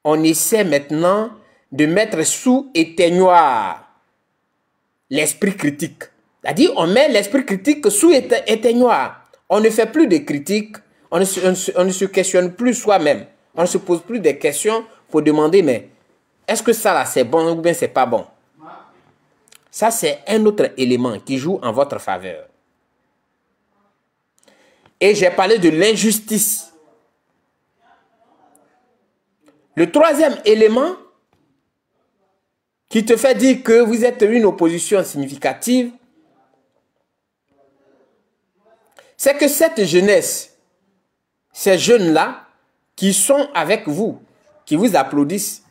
on essaie maintenant de mettre sous éteignoir l'esprit critique. C'est-à-dire, on met l'esprit critique sous éteignoir. On ne fait plus de critiques, on ne se questionne plus soi-même. On ne se pose plus de questions pour demander, mais est-ce que ça là c'est bon ou bien c'est pas bon? Ça, c'est un autre élément qui joue en votre faveur. Et j'ai parlé de l'injustice. Le troisième élément qui te fait dire que vous êtes une opposition significative, c'est que cette jeunesse, ces jeunes-là, qui sont avec vous, qui vous applaudissent,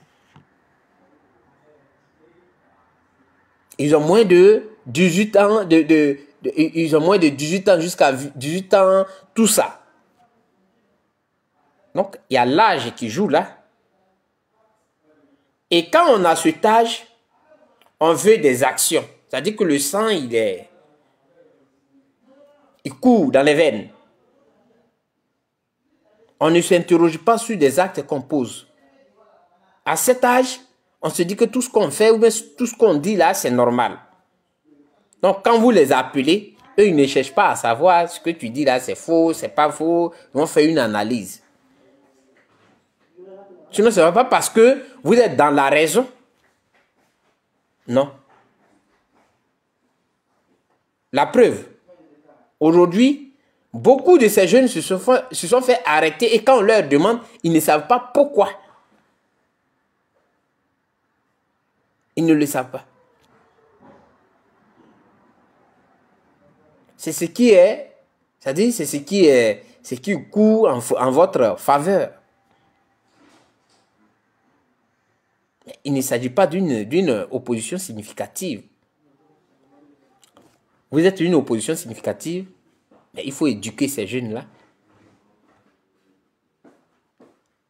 ils ont moins de 18 ans, ils ont moins de 18 ans jusqu'à 18 ans, tout ça. Donc, il y a l'âge qui joue là. Et quand on a cet âge, on veut des actions. C'est-à-dire que le sang, il court dans les veines. On ne s'interroge pas sur des actes qu'on pose. À cet âge, on se dit que tout ce qu'on fait ou bien tout ce qu'on dit là, c'est normal. Donc, quand vous les appelez, eux, ils ne cherchent pas à savoir ce que tu dis là, c'est faux, c'est pas faux. Ils vont faire une analyse. Sinon, ce n'est pas parce que vous êtes dans la raison. Non. La preuve. Aujourd'hui, beaucoup de ces jeunes se sont fait arrêter et quand on leur demande, ils ne savent pas pourquoi. Ils ne le savent pas. C'est ce qui est, c'est-à-dire c'est ce qui court en votre faveur. Mais il ne s'agit pas d'une opposition significative. Vous êtes une opposition significative, mais il faut éduquer ces jeunes-là.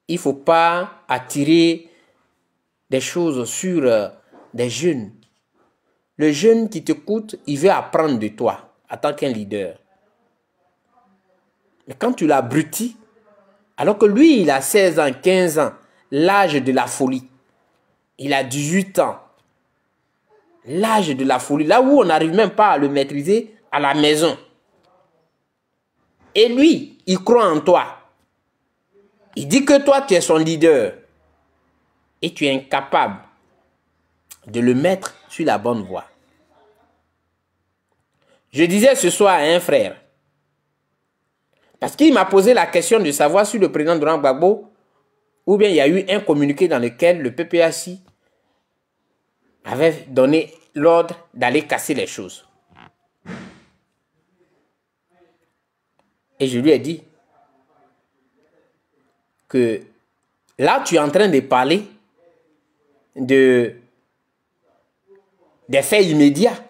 Il ne faut pas attirer des choses sur des jeunes. Le jeune qui t'écoute, il veut apprendre de toi en tant qu'un leader. Mais quand tu l'abrutis, alors que lui, il a 16 ans, 15 ans, l'âge de la folie. Il a 18 ans. L'âge de la folie, là où on n'arrive même pas à le maîtriser à la maison. Et lui, il croit en toi. Il dit que toi, tu es son leader. Et tu es incapable de le mettre sur la bonne voie. Je disais ce soir à un frère, parce qu'il m'a posé la question de savoir si le président Laurent Gbagbo, ou bien il y a eu un communiqué dans lequel le PPAC avait donné l'ordre d'aller casser les choses. Et je lui ai dit que là, tu es en train de parler des faits immédiats.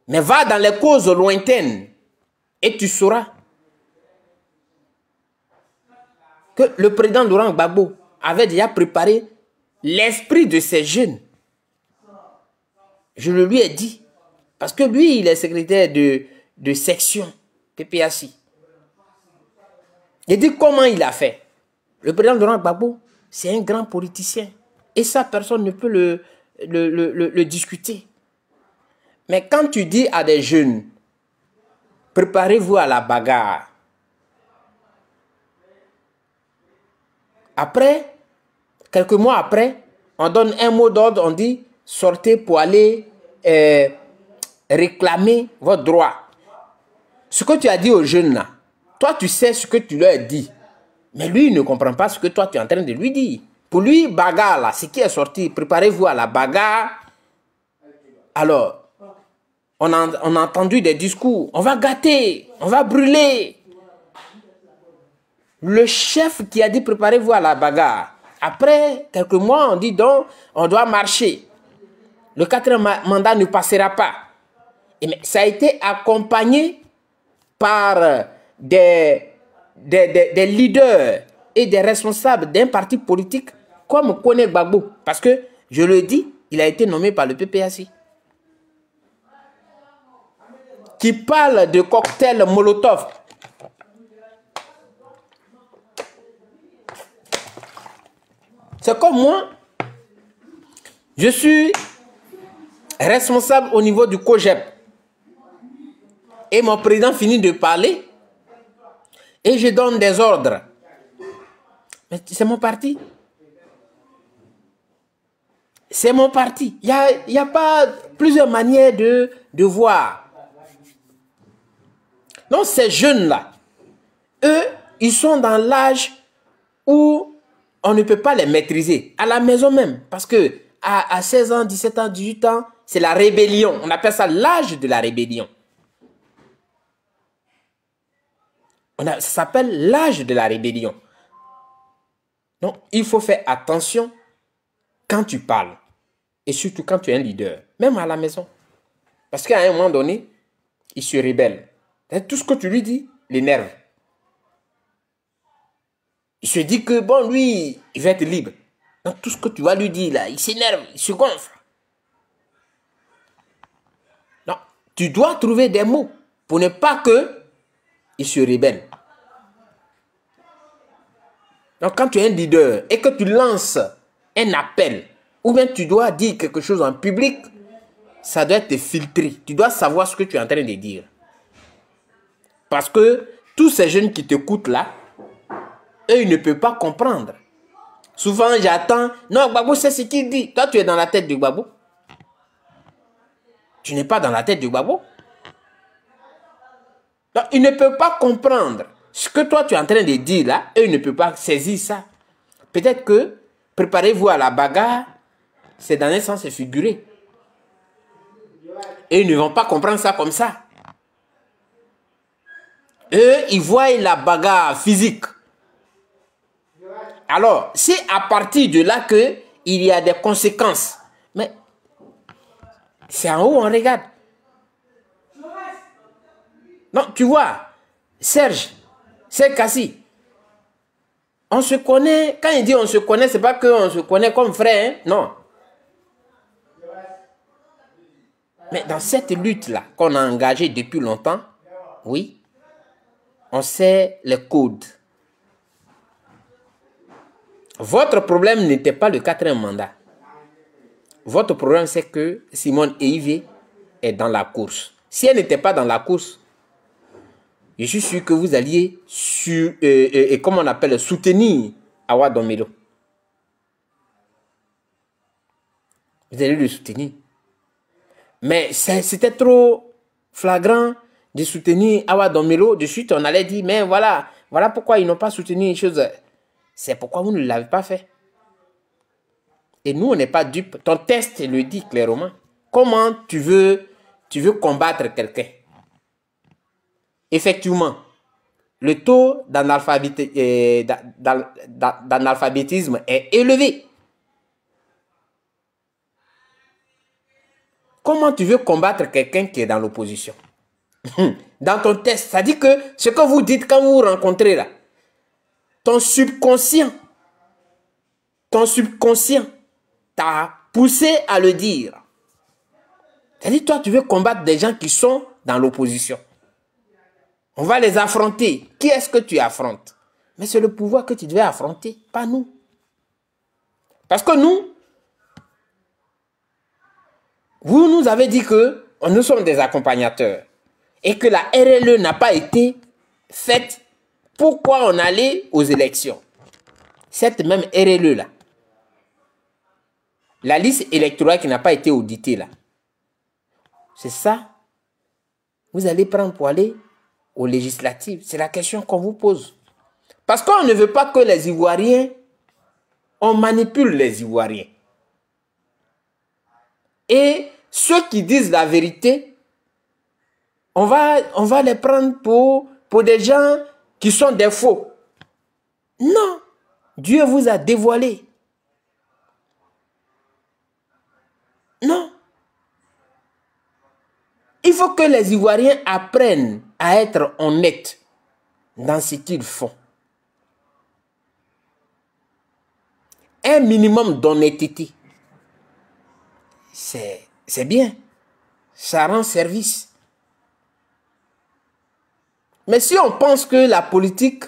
Mais va dans les causes lointaines et tu sauras que le président Laurent Gbagbo avait déjà préparé l'esprit de ces jeunes. Je le lui ai dit. Parce que lui, il est secrétaire de section PPAC. J'ai dit comment il a fait. Le président Laurent Gbagbo, c'est un grand politicien. Et ça, personne ne peut le discuter. Mais quand tu dis à des jeunes, préparez-vous à la bagarre. Après, quelques mois après, on donne un mot d'ordre, on dit, sortez pour aller réclamer votre droit. Ce que tu as dit aux jeunes là, toi tu sais ce que tu leur dis. Mais lui, il ne comprend pas ce que toi tu es en train de lui dire. Pour lui, bagarre là, ce qui est sorti, préparez-vous à la bagarre. Alors, on a entendu des discours, on va gâter, on va brûler. Le chef qui a dit préparez-vous à la bagarre. Après quelques mois, on dit donc, on doit marcher. Le 4e mandat ne passera pas. Et mais ça a été accompagné par des leaders et des responsables d'un parti politique comme Kone Gbagbo. Parce que, je le dis, il a été nommé par le PPAC. Qui parle de cocktail Molotov. C'est comme moi, je suis responsable au niveau du COJEP. Et mon président finit de parler et je donne des ordres. Mais c'est mon parti. C'est mon parti. Il y a pas plusieurs manières de voir. Donc ces jeunes-là, eux, ils sont dans l'âge où on ne peut pas les maîtriser, à la maison même. Parce que à 16 ans, 17 ans, 18 ans, c'est la rébellion. On appelle ça l'âge de la rébellion. Ça s'appelle l'âge de la rébellion. Donc, il faut faire attention quand tu parles. Et surtout quand tu es un leader, même à la maison. Parce qu'à un moment donné, il se rébelle. Tout ce que tu lui dis l'énerve. Il se dit que, bon, lui, il va être libre. Donc, tout ce que tu vas lui dire, là, il s'énerve, il se gonfle. Non, tu dois trouver des mots pour ne pas qu'il se rébelle. Donc, quand tu es un leader et que tu lances un appel, ou bien tu dois dire quelque chose en public, ça doit être filtré. Tu dois savoir ce que tu es en train de dire. Parce que tous ces jeunes qui t'écoutent là, eux, ils ne peuvent pas comprendre. Souvent, j'attends. Non, Gbagbo, c'est ce qu'il dit. Toi, tu es dans la tête de Gbagbo. Tu n'es pas dans la tête de Gbagbo. Donc, ils ne peuvent pas comprendre ce que toi, tu es en train de dire là. Eux, ils ne peuvent pas saisir ça. Peut-être que préparez-vous à la bagarre. C'est dans un sens figuré. Et ils ne vont pas comprendre ça comme ça. Eux, ils voient la bagarre physique. Alors, c'est à partir de là qu'il y a des conséquences. Mais c'est en haut, on regarde. Non, tu vois, Serge Kassi, on se connaît. Quand il dit on se connaît, c'est pas qu'on se connaît comme frère, hein? Non. Mais dans cette lutte-là, qu'on a engagée depuis longtemps, oui, on sait les codes. Votre problème n'était pas le 4e mandat. Votre problème, c'est que Simone Eivé est dans la course. Si elle n'était pas dans la course, je suis sûr que vous alliez comment on appelle, soutenir Awa Domelo. Vous allez le soutenir. Mais c'était trop flagrant de soutenir Awa Domelo. De suite, on allait dire, mais voilà pourquoi ils n'ont pas soutenu une chose. C'est pourquoi vous ne l'avez pas fait. Et nous, on n'est pas dupes. Ton test le dit clairement. Comment tu veux combattre quelqu'un? Effectivement, le taux d'analphabétisme est élevé. Comment tu veux combattre quelqu'un qui est dans l'opposition? Dans ton test, ça dit que ce que vous dites quand vous vous rencontrez là, ton subconscient t'a poussé à le dire. C'est-à-dire, toi, tu veux combattre des gens qui sont dans l'opposition. On va les affronter. Qui est-ce que tu affrontes? Mais c'est le pouvoir que tu devais affronter, pas nous. Parce que vous nous avez dit que nous sommes des accompagnateurs et que la RLE n'a pas été faite. Pourquoi on allait aux élections? Cette même RLE là, la liste électorale qui n'a pas été auditée là, c'est ça. Vous allez prendre pour aller aux législatives. C'est la question qu'on vous pose. Parce qu'on ne veut pas que les Ivoiriens, on manipule les Ivoiriens. Et ceux qui disent la vérité, on va les prendre pour des gens qui sont des faux. Non, Dieu vous a dévoilé. Non. Il faut que les Ivoiriens apprennent à être honnêtes dans ce qu'ils font. Un minimum d'honnêteté, c'est bien. Ça rend service. Mais si on pense que la politique,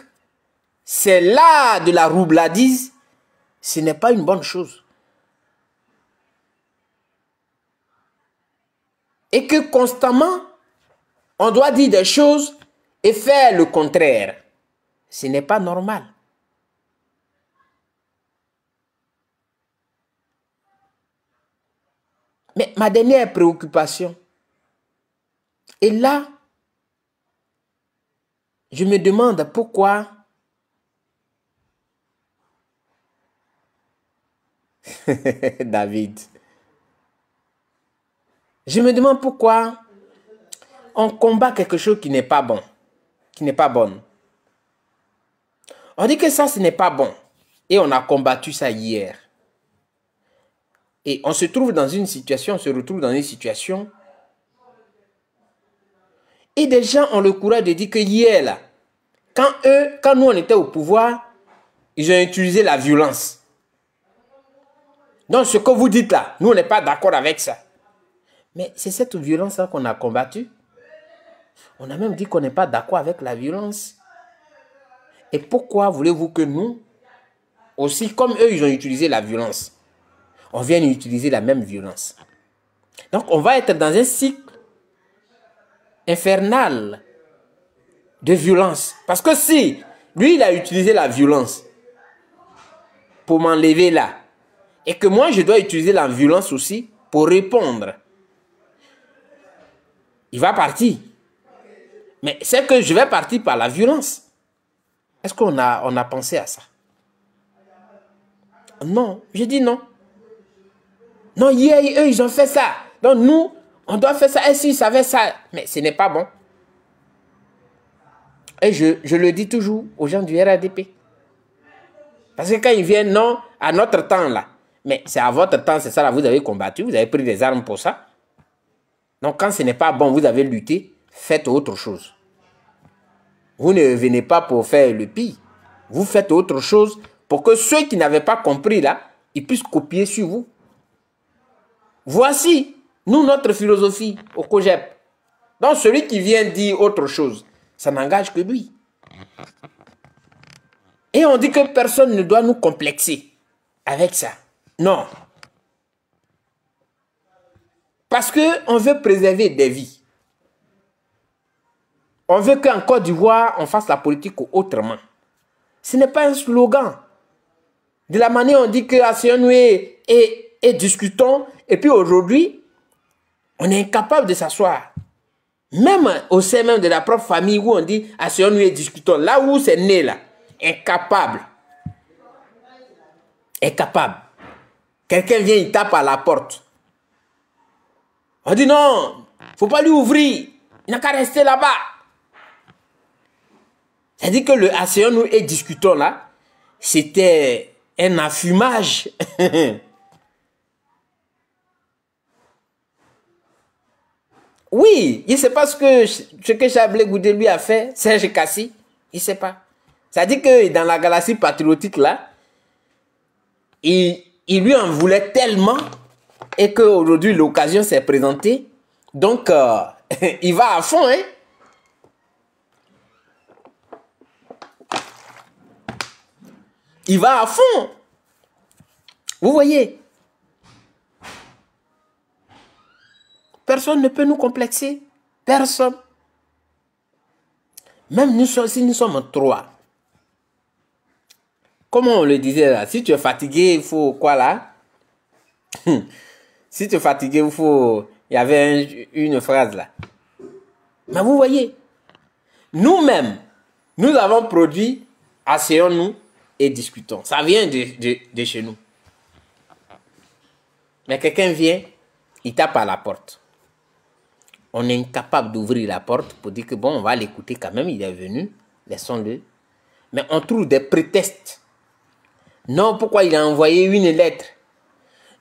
c'est l'art de la roubladise, ce n'est pas une bonne chose. Et que constamment, on doit dire des choses et faire le contraire. Ce n'est pas normal. Mais ma dernière préoccupation est là, je me demande pourquoi David. Je me demande pourquoi on combat quelque chose qui n'est pas bon, qui n'est pas bonne. On dit que ça, ce n'est pas bon. Et on a combattu ça hier. Et on se trouve dans une situation, on se retrouve dans une situation. Et des gens ont le courage de dire que hier, là, quand nous on était au pouvoir, ils ont utilisé la violence. Donc ce que vous dites là, nous on n'est pas d'accord avec ça. Mais c'est cette violence-là qu'on a combattue. On a même dit qu'on n'est pas d'accord avec la violence. Et pourquoi voulez-vous que nous, aussi comme eux, ils ont utilisé la violence, on vient utiliser la même violence? Donc on va être dans un cycle infernal de violence. Parce que si lui, il a utilisé la violence pour m'enlever là, et que moi, je dois utiliser la violence aussi pour répondre, il va partir. Mais c'est que je vais partir par la violence. Est-ce qu'on a pensé à ça? Non, je dis non. Non, hier, eux, ils ont fait ça. Donc nous, on doit faire ça. Et s'ils savaient ça, mais ce n'est pas bon. Et je le dis toujours aux gens du RADP. Parce que quand ils viennent, non, à notre temps là. Mais c'est à votre temps, c'est ça là, vous avez combattu, vous avez pris des armes pour ça. Donc quand ce n'est pas bon, vous avez lutté, faites autre chose. Vous ne venez pas pour faire le pire. Vous faites autre chose pour que ceux qui n'avaient pas compris là, ils puissent copier sur vous. Voici, nous, notre philosophie au COGEP. Donc celui qui vient dire autre chose, ça n'engage que lui. Et on dit que personne ne doit nous complexer avec ça. Non. Parce qu'on veut préserver des vies. On veut qu'en Côte d'Ivoire, on fasse la politique autrement. Ce n'est pas un slogan. De la manière on dit que asseyons-nous et discutons, et puis aujourd'hui, on est incapable de s'asseoir. Même au sein même de la propre famille où on dit asseyons-nous et discutons, là où c'est né là, incapable. Incapable. Quelqu'un vient, il tape à la porte. On dit non, il ne faut pas lui ouvrir. Il n'a qu'à rester là-bas. C'est-à-dire que le asseyons-nous et discutons là, c'était un affumage. Oui, il ne sait pas ce que Chablé Goudé lui a fait, Serge Kassi, il ne sait pas. C'est-à-dire que dans la galaxie patriotique là, il lui en voulait tellement et qu'aujourd'hui l'occasion s'est présentée. Donc, il va à fond, hein. Il va à fond. Vous voyez. Personne ne peut nous complexer. Personne. Même nous, si nous sommes trois. Comment on le disait là? Si tu es fatigué, il faut quoi là? Si tu es fatigué, il faut... Il y avait une phrase là. Mais vous voyez, nous-mêmes, nous avons produit, asseyons-nous et discutons. Ça vient de chez nous. Mais quelqu'un vient, il tape à la porte. On est incapable d'ouvrir la porte pour dire que bon, on va l'écouter quand même, il est venu, laissons-le. Mais on trouve des prétextes. Non, pourquoi il a envoyé une lettre?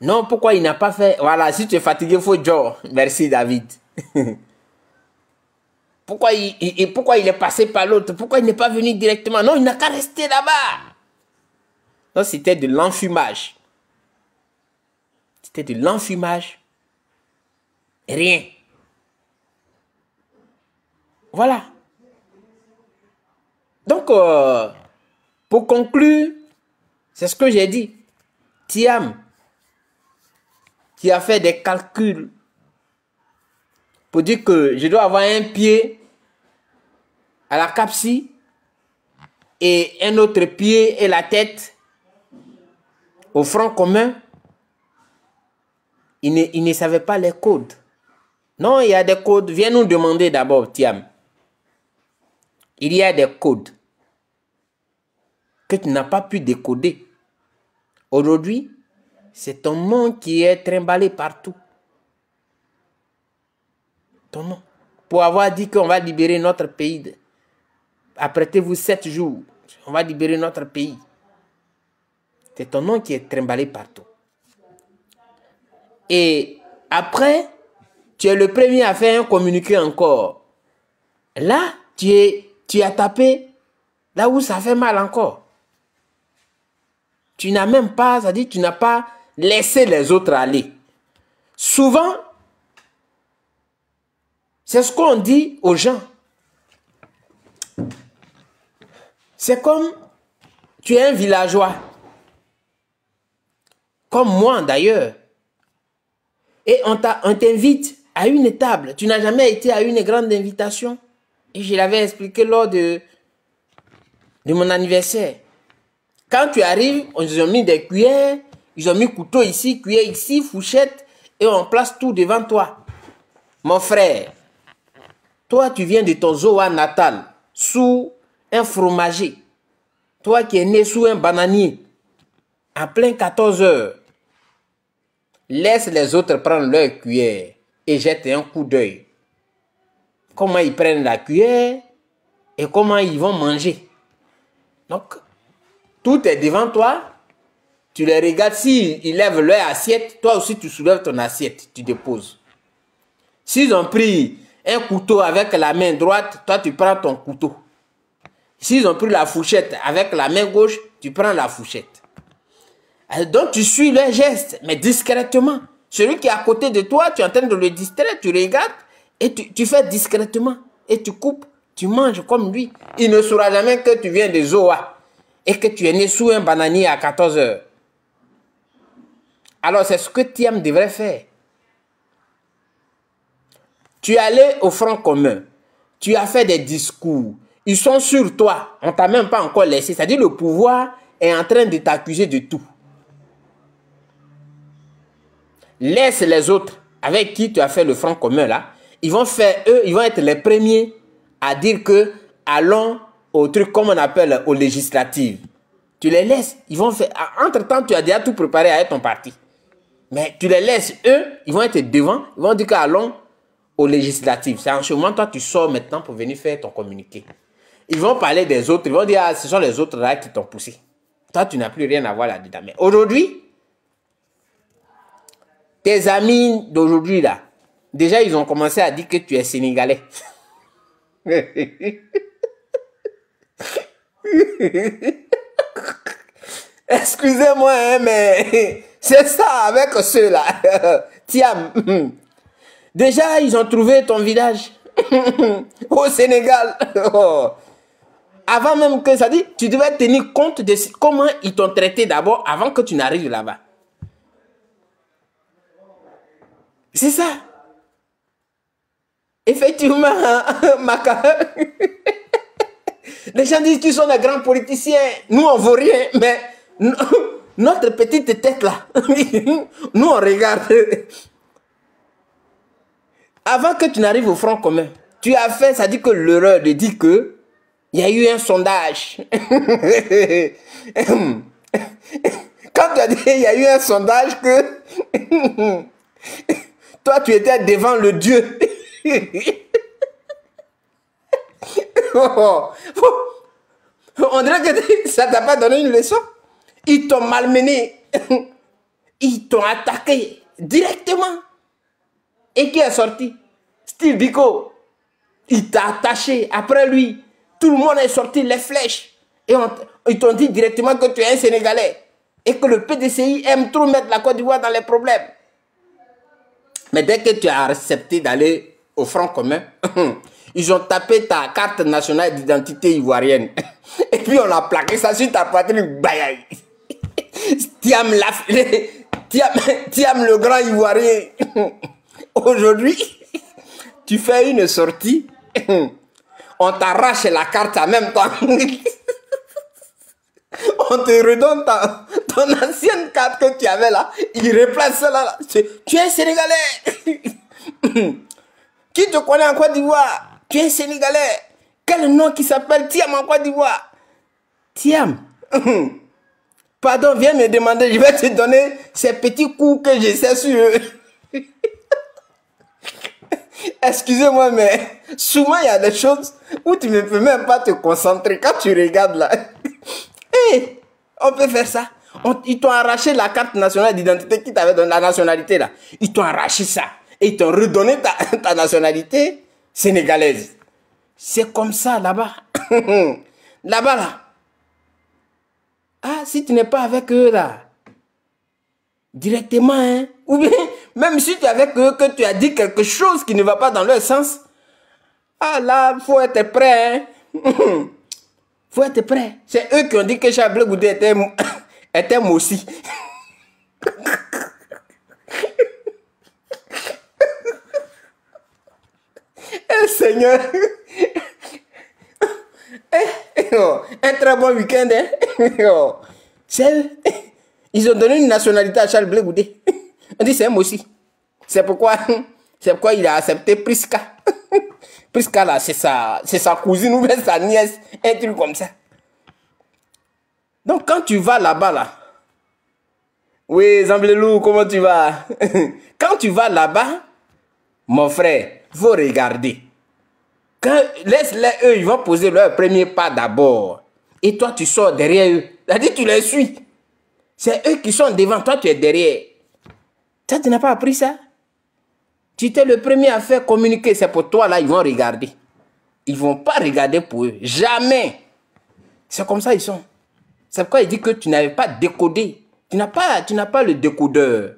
Non, pourquoi il n'a pas fait... Voilà, si tu es fatigué, il faut dire. Merci David. Pourquoi il est passé par l'autre? Pourquoi il n'est pas venu directement? Non, il n'a qu'à rester là-bas. Non, c'était de l'enfumage. C'était de l'enfumage. Rien. Voilà. Donc, pour conclure, c'est ce que j'ai dit. Thiam, qui a fait des calculs pour dire que je dois avoir un pied à la CAPSI et un autre pied et la tête au Front commun, il ne savait pas les codes. Non, il y a des codes. Viens nous demander d'abord, Thiam. Il y a des codes que tu n'as pas pu décoder. Aujourd'hui, c'est ton nom qui est trimballé partout. Ton nom. Pour avoir dit qu'on va libérer notre pays. Apprêtez-vous 7 jours. On va libérer notre pays. C'est ton nom qui est trimballé partout. Et après, tu es le premier à faire un communiqué encore. Là, tu as tapé là où ça fait mal encore. Tu n'as même pas, c'est-à-dire tu n'as pas laissé les autres aller. Souvent, c'est ce qu'on dit aux gens. C'est comme tu es un villageois. Comme moi d'ailleurs. Et on t'invite à une table. Tu n'as jamais été à une grande invitation. Et je l'avais expliqué lors de mon anniversaire. Quand tu arrives, ils ont mis des cuillères, ils ont mis couteau ici, cuillère ici, fourchette, et on place tout devant toi. Mon frère, toi tu viens de ton Zoa natal, sous un fromager. Toi qui es né sous un bananier, à plein 14 heures. Laisse les autres prendre leur cuillère et jette un coup d'œil. Comment ils prennent la cuillère et comment ils vont manger. Donc, tout est devant toi. Tu les regardes. S'ils lèvent leur assiette, toi aussi tu soulèves ton assiette. Tu déposes. S'ils ont pris un couteau avec la main droite, toi tu prends ton couteau. S'ils ont pris la fourchette avec la main gauche, tu prends la fourchette. Donc tu suis leurs gestes, mais discrètement. Celui qui est à côté de toi, tu es en train de le distraire, tu regardes et tu fais discrètement. Et tu coupes, tu manges comme lui. Il ne saura jamais que tu viens de Zoa et que tu es né sous un bananier à 14 heures. Alors c'est ce que Thiam devrait faire. Tu es allé au Front commun. Tu as fait des discours. Ils sont sur toi. On ne t'a même pas encore laissé. C'est-à-dire le pouvoir est en train de t'accuser de tout. Laisse les autres avec qui tu as fait le Front commun là. Ils vont faire, eux, ils vont être les premiers à dire que allons au truc comme on appelle aux législatives. Tu les laisses. Ils vont faire. Entre-temps, tu as déjà tout préparé à être ton parti. Mais tu les laisses, eux, ils vont être devant. Ils vont dire qu'allons aux législatives. C'est en ce moment, toi, tu sors maintenant pour venir faire ton communiqué. Ils vont parler des autres. Ils vont dire, ah, ce sont les autres là qui t'ont poussé. Toi, tu n'as plus rien à voir là-dedans. Mais aujourd'hui, tes amis d'aujourd'hui là, déjà, ils ont commencé à dire que tu es sénégalais. Excusez-moi, hein, mais c'est ça avec ceux-là. Thiam. Déjà, ils ont trouvé ton village au Sénégal. Avant même que ça dit, tu devais tenir compte de comment ils t'ont traité d'abord avant que tu n'arrives là-bas. C'est ça. Effectivement, Maka. Les gens disent qu'ils sont des grands politiciens. Nous, on ne vaut rien, mais notre petite tête là, nous, on regarde. Avant que tu n'arrives au Front commun, tu as fait, ça dit que l'erreur de dire que il y a eu un sondage. Quand tu as dit il y a eu un sondage que toi, tu étais devant le Dieu. On dirait que ça t'a pas donné une leçon. Ils t'ont malmené. Ils t'ont attaqué directement. Et qui est sorti? Steve Biko. Il t'a attaché. Après lui, tout le monde est sorti les flèches. Et ils t'ont dit directement que tu es un Sénégalais. Et que le PDCI aime trop mettre la Côte d'Ivoire dans les problèmes. Mais dès que tu as accepté d'aller au Front commun, ils ont tapé ta carte nationale d'identité ivoirienne. Et puis on a plaqué ça sur ta poitrine. Thiam le grand ivoirien. Aujourd'hui, tu fais une sortie. On t'arrache la carte en même temps. On te redonne ton ancienne carte que tu avais là. Il replace ça là. Tu es Sénégalais. Qui te connaît en Côte d'Ivoire? Tu es Sénégalais. Quel nom qui s'appelle Thiam en Côte d'Ivoire? Thiam. Pardon, viens me demander, je vais te donner ces petits coups que je sais sur eux. Excusez-moi, mais souvent il y a des choses où tu ne peux même pas te concentrer quand tu regardes là. Hey, on peut faire ça. Ils t'ont arraché la carte nationale d'identité qui t'avait donné la nationalité là. Ils t'ont arraché ça. Et ils t'ont redonné ta nationalité sénégalaise. C'est comme ça là-bas. Là-bas là. Ah, si tu n'es pas avec eux là. Directement, hein. Ou bien, même si tu es avec eux, que tu as dit quelque chose qui ne va pas dans leur sens. Ah là, il faut être prêt, hein. Faut être prêt. C'est eux qui ont dit que Charles Blé Goudé était Mossi. Eh Seigneur. Un très bon week-end. Hein? Ils ont donné une nationalité à Charles Blé Goudé. On dit c'est Mossi. C'est pourquoi il a accepté Priska. Priska là, c'est sa cousine ou bien sa nièce. Un truc comme ça. Donc quand tu vas là-bas là. Oui, Zamblelou, comment tu vas? Quand tu vas là-bas, mon frère, il faut regarder. Laisse-les eux, ils vont poser leur premier pas d'abord. Et toi, tu sors derrière eux. C'est-à-dire tu les suis. C'est eux qui sont devant, toi tu es derrière. Ça, tu n'as pas appris ça? Tu étais le premier à faire communiquer. C'est pour toi là, ils vont regarder. Ils ne vont pas regarder pour eux. Jamais. C'est comme ça ils sont. C'est pourquoi il dit que tu n'avais pas décodé. Tu n'as pas le décodeur.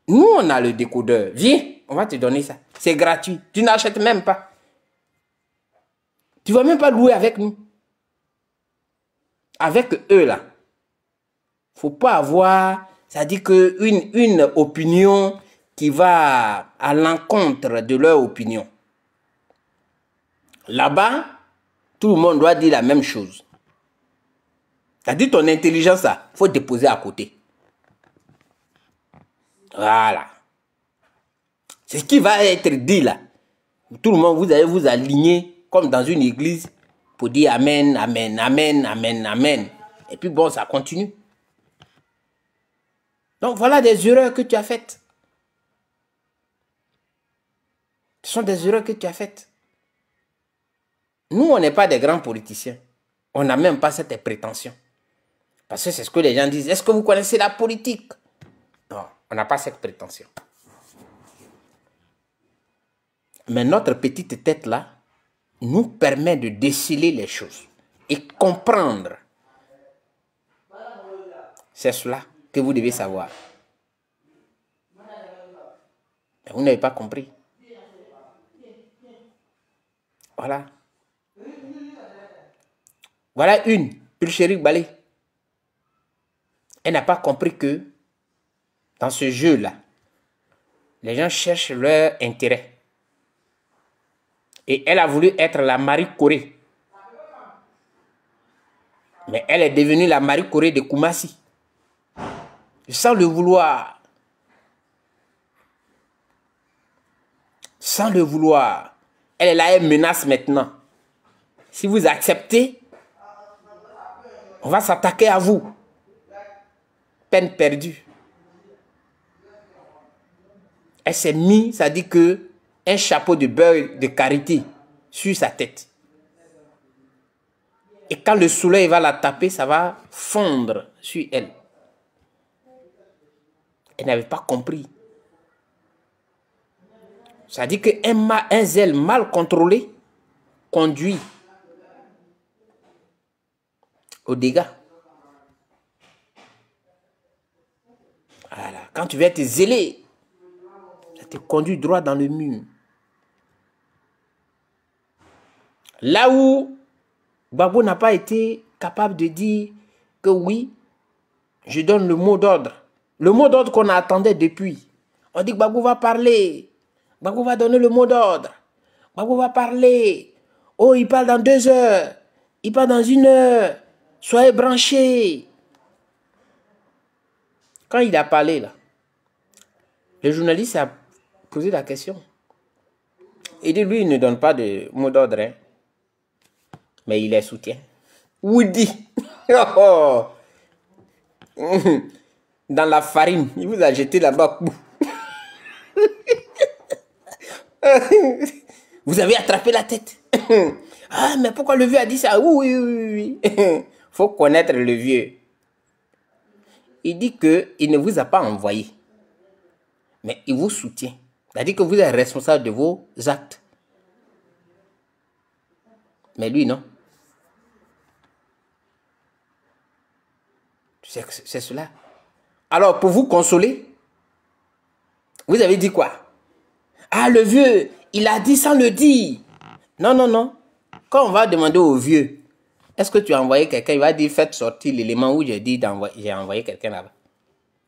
Nous, on a le décodeur. Viens, on va te donner ça. C'est gratuit. Tu n'achètes même pas. Tu ne vas même pas louer avec nous. Avec eux là. Faut pas avoir, ça dit que une opinion qui va à l'encontre de leur opinion. Là-bas, tout le monde doit dire la même chose. Ça dit ton intelligence là, faut déposer à côté. Voilà. C'est ce qui va être dit là. Tout le monde, vous allez vous aligner comme dans une église pour dire amen, amen, amen, amen, amen. Et puis bon, ça continue. Donc voilà des erreurs que tu as faites. Ce sont des erreurs que tu as faites. Nous, on n'est pas des grands politiciens. On n'a même pas cette prétention. Parce que c'est ce que les gens disent. Est-ce que vous connaissez la politique? Non, on n'a pas cette prétention. Mais notre petite tête là nous permet de déceler les choses et comprendre. C'est cela que vous devez savoir. Mais vous n'avez pas compris. Voilà. Voilà une, Pulchérik Balé. Elle n'a pas compris que dans ce jeu-là, les gens cherchent leur intérêt. Et elle a voulu être la Marie Corée. Mais elle est devenue la Marie Corée de Koumassi. Sans le vouloir. Sans le vouloir. Elle est là, elle menace maintenant. Si vous acceptez, on va s'attaquer à vous. Peine perdue. Elle s'est mis, ça dit que, un chapeau de beurre de karité sur sa tête. Et quand le soleil va la taper, ça va fondre sur elle. Elle n'avait pas compris. Ça dit qu'un zèle mal contrôlé conduit aux dégâts. Voilà. Quand tu vas te zéler, ça te conduit droit dans le mur. Là où Gbagbo n'a pas été capable de dire que oui, je donne le mot d'ordre. Le mot d'ordre qu'on attendait depuis. On dit que Gbagbo va parler. Gbagbo va donner le mot d'ordre. Gbagbo va parler. Oh, il parle dans 2 heures. Il parle dans 1 heure. Soyez branchés. Quand il a parlé là, le journaliste a posé la question. Il dit lui, il ne donne pas de mot d'ordre. Hein. mais il les soutient. Woody. Oh. Dans la farine, il vous a jeté là-bas. Vous avez attrapé la tête. Ah, mais pourquoi le vieux a dit ça? Oui, oui, oui. Faut connaître le vieux. Il dit qu'il ne vous a pas envoyé, mais il vous soutient. C'est-à-dire que vous êtes responsable de vos actes. Mais lui, non. C'est cela. Alors, pour vous consoler, vous avez dit quoi? Ah, le vieux, il a dit sans le dire. Non, non, non. Quand on va demander au vieux, est-ce que tu as envoyé quelqu'un? Il va dire, faites sortir l'élément où j'ai dit j'ai envoyé quelqu'un là-bas.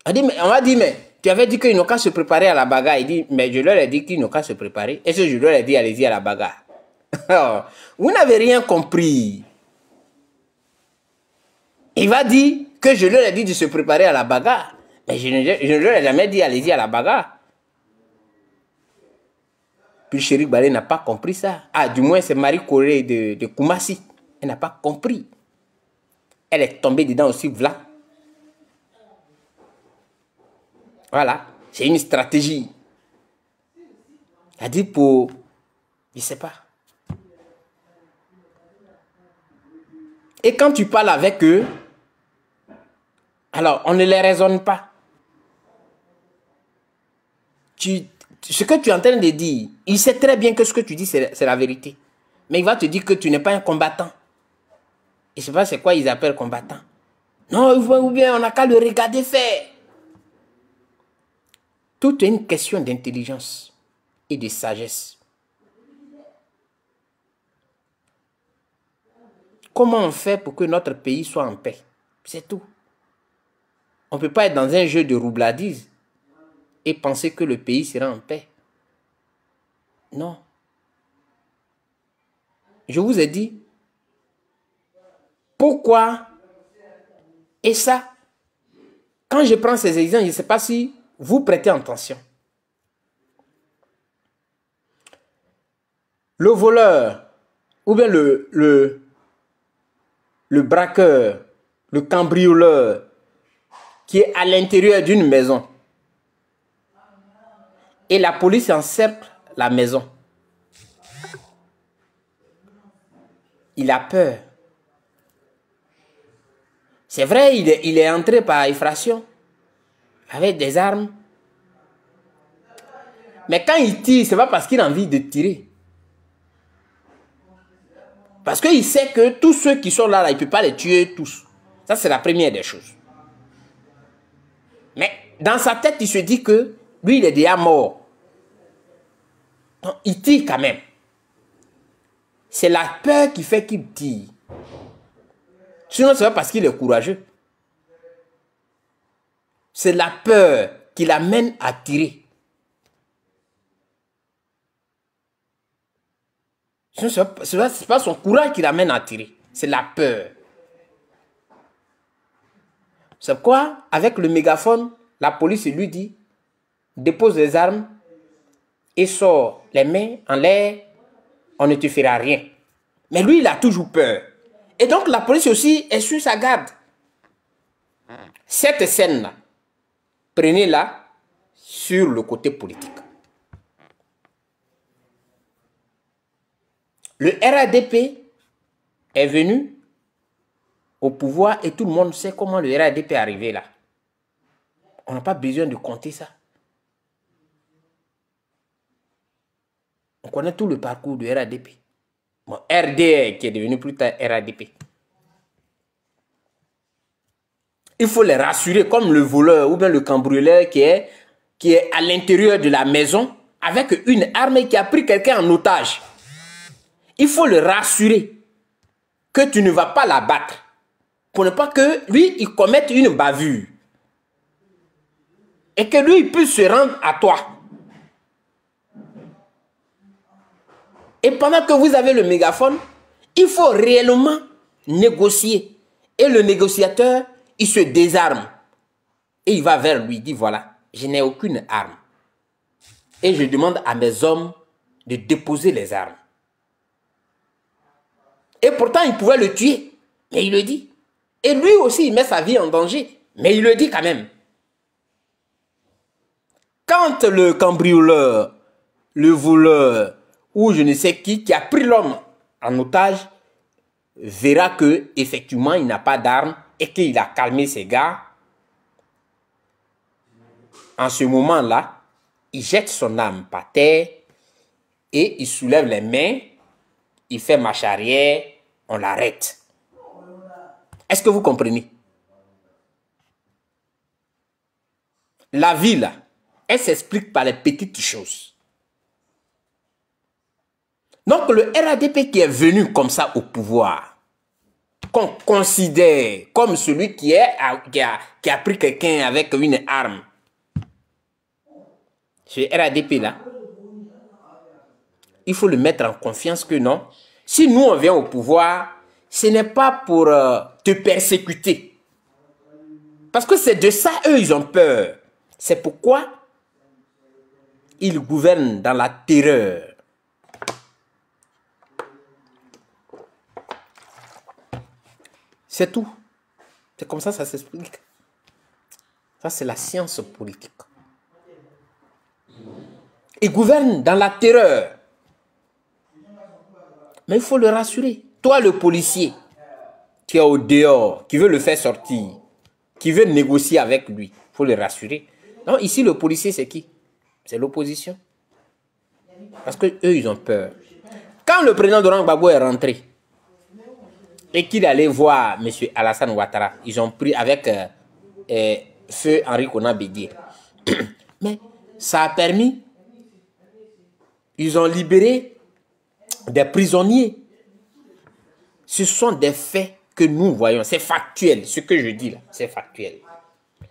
On va dire, mais tu avais dit qu'ils n'ont qu'à se préparer à la bagarre. Il dit, mais je leur ai dit qu'ils n'ont qu'à se préparer. Et je leur ai dit, allez-y à la bagarre. Vous n'avez rien compris. Il va dire que je leur ai dit de se préparer à la bagarre. Mais je ne leur ai jamais dit, allez-y à la bagarre. Puis Chéri Balé n'a pas compris ça. Ah, du moins, c'est Marie Corée de Koumassi. Elle n'a pas compris. Elle est tombée dedans aussi, voilà. Voilà, c'est une stratégie. Elle dit pour... Je ne sais pas. Et quand tu parles avec eux, alors on ne les raisonne pas. Ce que tu es en train de dire, il sait très bien que ce que tu dis, c'est la vérité. Mais il va te dire que tu n'es pas un combattant. Et je ne sais pas c'est quoi ils appellent combattant. Non, ou bien on n'a qu'à le regarder faire. Tout est une question d'intelligence et de sagesse. Comment on fait pour que notre pays soit en paix? C'est tout. On ne peut pas être dans un jeu de roubladise et penser que le pays sera en paix. Non. Je vous ai dit, pourquoi? Et ça, quand je prends ces exemples, je ne sais pas si vous prêtez attention. Le voleur, ou bien le braqueur, le cambrioleur, qui est à l'intérieur d'une maison, et la police encercle la maison. Il a peur. C'est vrai, il est entré par effraction, avec des armes. Mais quand il tire, ce n'est pas parce qu'il a envie de tirer. Parce qu'il sait que tous ceux qui sont là, il ne peut pas les tuer tous. Ça, c'est la première des choses. Mais dans sa tête, il se dit que lui, il est déjà mort. Donc, il tire quand même. C'est la peur qui fait qu'il tire. Sinon, ce n'est pas parce qu'il est courageux. C'est la peur qui l'amène à tirer. Ce n'est pas son courage qui l'amène à tirer. C'est la peur. C'est quoi? Avec le mégaphone, la police lui dit, dépose les armes et sort les mains en l'air, on ne te fera rien. Mais lui, il a toujours peur. Et donc, la police aussi est sur sa garde. Cette scène-là, prenez-la sur le côté politique. Le RADP est venu au pouvoir et tout le monde sait comment le RADP est arrivé là. On n'a pas besoin de compter ça. On connaît tout le parcours du RADP. Bon, RD qui est devenu plus tard RADP. Il faut les rassurer comme le voleur ou bien le cambrioleur qui est à l'intérieur de la maison avec une arme et qui a pris quelqu'un en otage. Il faut le rassurer que tu ne vas pas la battre pour ne pas que lui, il commette une bavure. Et que lui, il puisse se rendre à toi. Et pendant que vous avez le mégaphone, il faut réellement négocier. Et le négociateur, il se désarme. Et il va vers lui, il dit voilà, je n'ai aucune arme. Et je demande à mes hommes de déposer les armes. Et pourtant, il pouvait le tuer. Mais il le dit. Et lui aussi, il met sa vie en danger. Mais il le dit quand même. Quand le cambrioleur, le voleur, ou je ne sais qui a pris l'homme en otage, verra que effectivement il n'a pas d'arme et qu'il a calmé ses gars, en ce moment-là, il jette son arme par terre et il soulève les mains, il fait marche arrière, on l'arrête. Est-ce que vous comprenez? La vie, là, elle s'explique par les petites choses. Donc, le RADP qui est venu comme ça au pouvoir, qu'on considère comme celui qui a pris quelqu'un avec une arme, ce RADP là, il faut le mettre en confiance que non. Si nous on vient au pouvoir, ce n'est pas pour te persécuter. Parce que c'est de ça, eux, ils ont peur. C'est pourquoi ils gouvernent dans la terreur. C'est tout. C'est comme ça s'explique. Ça, c'est la science politique. Ils gouvernent dans la terreur. Mais il faut le rassurer. Toi, le policier, qui est au dehors, qui veut le faire sortir, qui veut négocier avec lui, il faut le rassurer. Non, ici, le policier, c'est qui? C'est l'opposition. Parce qu'eux, ils ont peur. Quand le président Laurent Gbagbo est rentré, et qu'il allait voir M. Alassane Ouattara, ils ont pris avec feu Henri Konan Bédié. Mais ça a permis, ils ont libéré des prisonniers. Ce sont des faits que nous voyons, c'est factuel. Ce que je dis là, c'est factuel.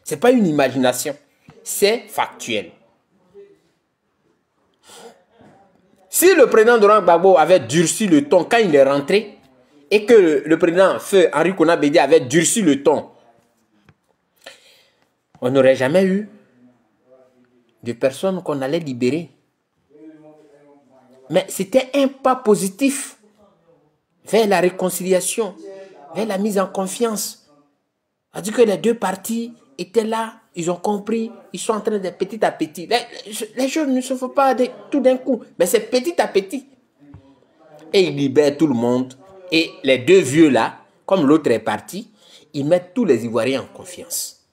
Ce n'est pas une imagination, c'est factuel. Si le président Laurent Gbagbo avait durci le ton quand il est rentré, et que le président feu Henri Konan Bédié avait durci le ton, on n'aurait jamais eu de personnes qu'on allait libérer. Mais c'était un pas positif vers la réconciliation, vers la mise en confiance. C'est-à-dire que les deux parties étaient là, ils ont compris, ils sont en train de petit à petit. Les choses ne se font pas tout d'un coup, mais c'est petit à petit. Et ils libèrent tout le monde. Et les deux vieux là, comme l'autre est parti, ils mettent tous les Ivoiriens en confiance.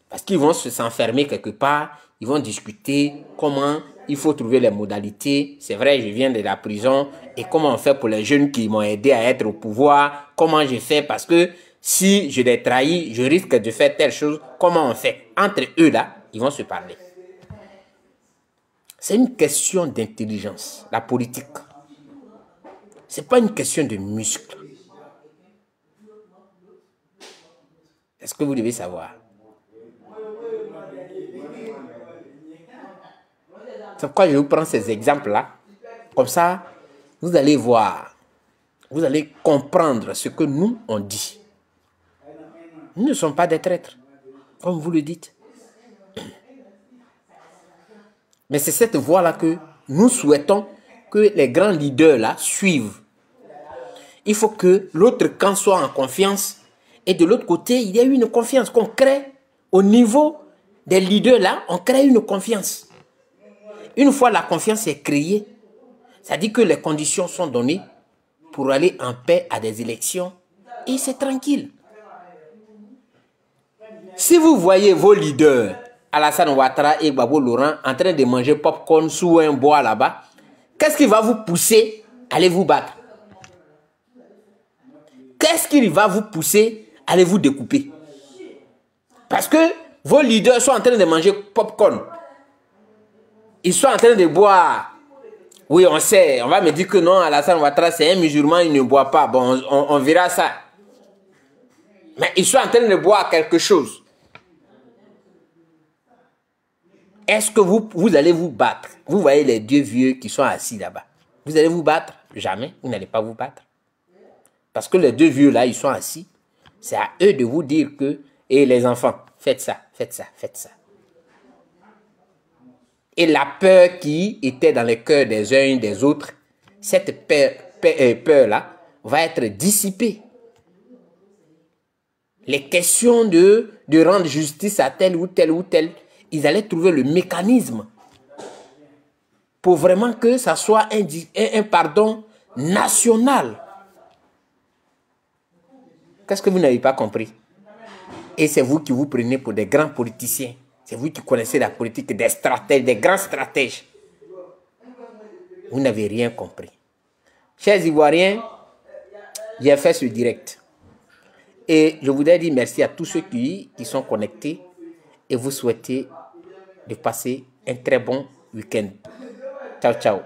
Parce qu'ils vont s'enfermer quelque part, ils vont discuter comment il faut trouver les modalités. C'est vrai, je viens de la prison, et comment on fait pour les jeunes qui m'ont aidé à être au pouvoir, comment je fais parce que si je les trahis, je risque de faire telle chose, comment on fait? Entre eux là, ils vont se parler. C'est une question d'intelligence, la politique. Ce n'est pas une question de muscles. Est-ce que vous devez savoir? C'est pourquoi je vous prends ces exemples-là. Comme ça, vous allez voir, vous allez comprendre ce que nous, on dit. Nous ne sommes pas des traîtres, comme vous le dites. Mais c'est cette voie-là que nous souhaitons que les grands leaders-là suivent. Il faut que l'autre camp soit en confiance et de l'autre côté, il y a une confiance qu'on crée au niveau des leaders-là, on crée une confiance. Une fois la confiance est créée, ça dit que les conditions sont données pour aller en paix à des élections et c'est tranquille. Si vous voyez vos leaders, Alassane Ouattara et Gbagbo Laurent, en train de manger popcorn sous un bois là-bas, qu'est-ce qui va vous pousser à aller vous battre? Qu'est-ce qui va vous pousser à aller vous découper? Parce que vos leaders sont en train de manger popcorn. Ils sont en train de boire. Oui, on sait. On va me dire que non, Alassane Ouattara, c'est un musulman, il ne boit pas. Bon, on verra ça. Mais ils sont en train de boire quelque chose. Est-ce que vous allez vous battre? Vous voyez les deux vieux qui sont assis là-bas. Vous allez vous battre? Jamais. Vous n'allez pas vous battre. Parce que les deux vieux là, ils sont assis. C'est à eux de vous dire que, et les enfants, faites ça, faites ça, faites ça. Et la peur qui était dans les cœurs des uns et des autres, cette peur peur-là va être dissipée. Les questions de rendre justice à tel ou tel ou tel, ils allaient trouver le mécanisme pour vraiment que ça soit un pardon national. Qu'est-ce que vous n'avez pas compris? Et c'est vous qui vous prenez pour des grands politiciens. C'est vous qui connaissez la politique, des stratèges, des grands stratèges. Vous n'avez rien compris. Chers Ivoiriens, j'ai fait ce direct. Et je voudrais dire merci à tous ceux qui sont connectés et vous souhaiter de passer un très bon week-end. Ciao, ciao.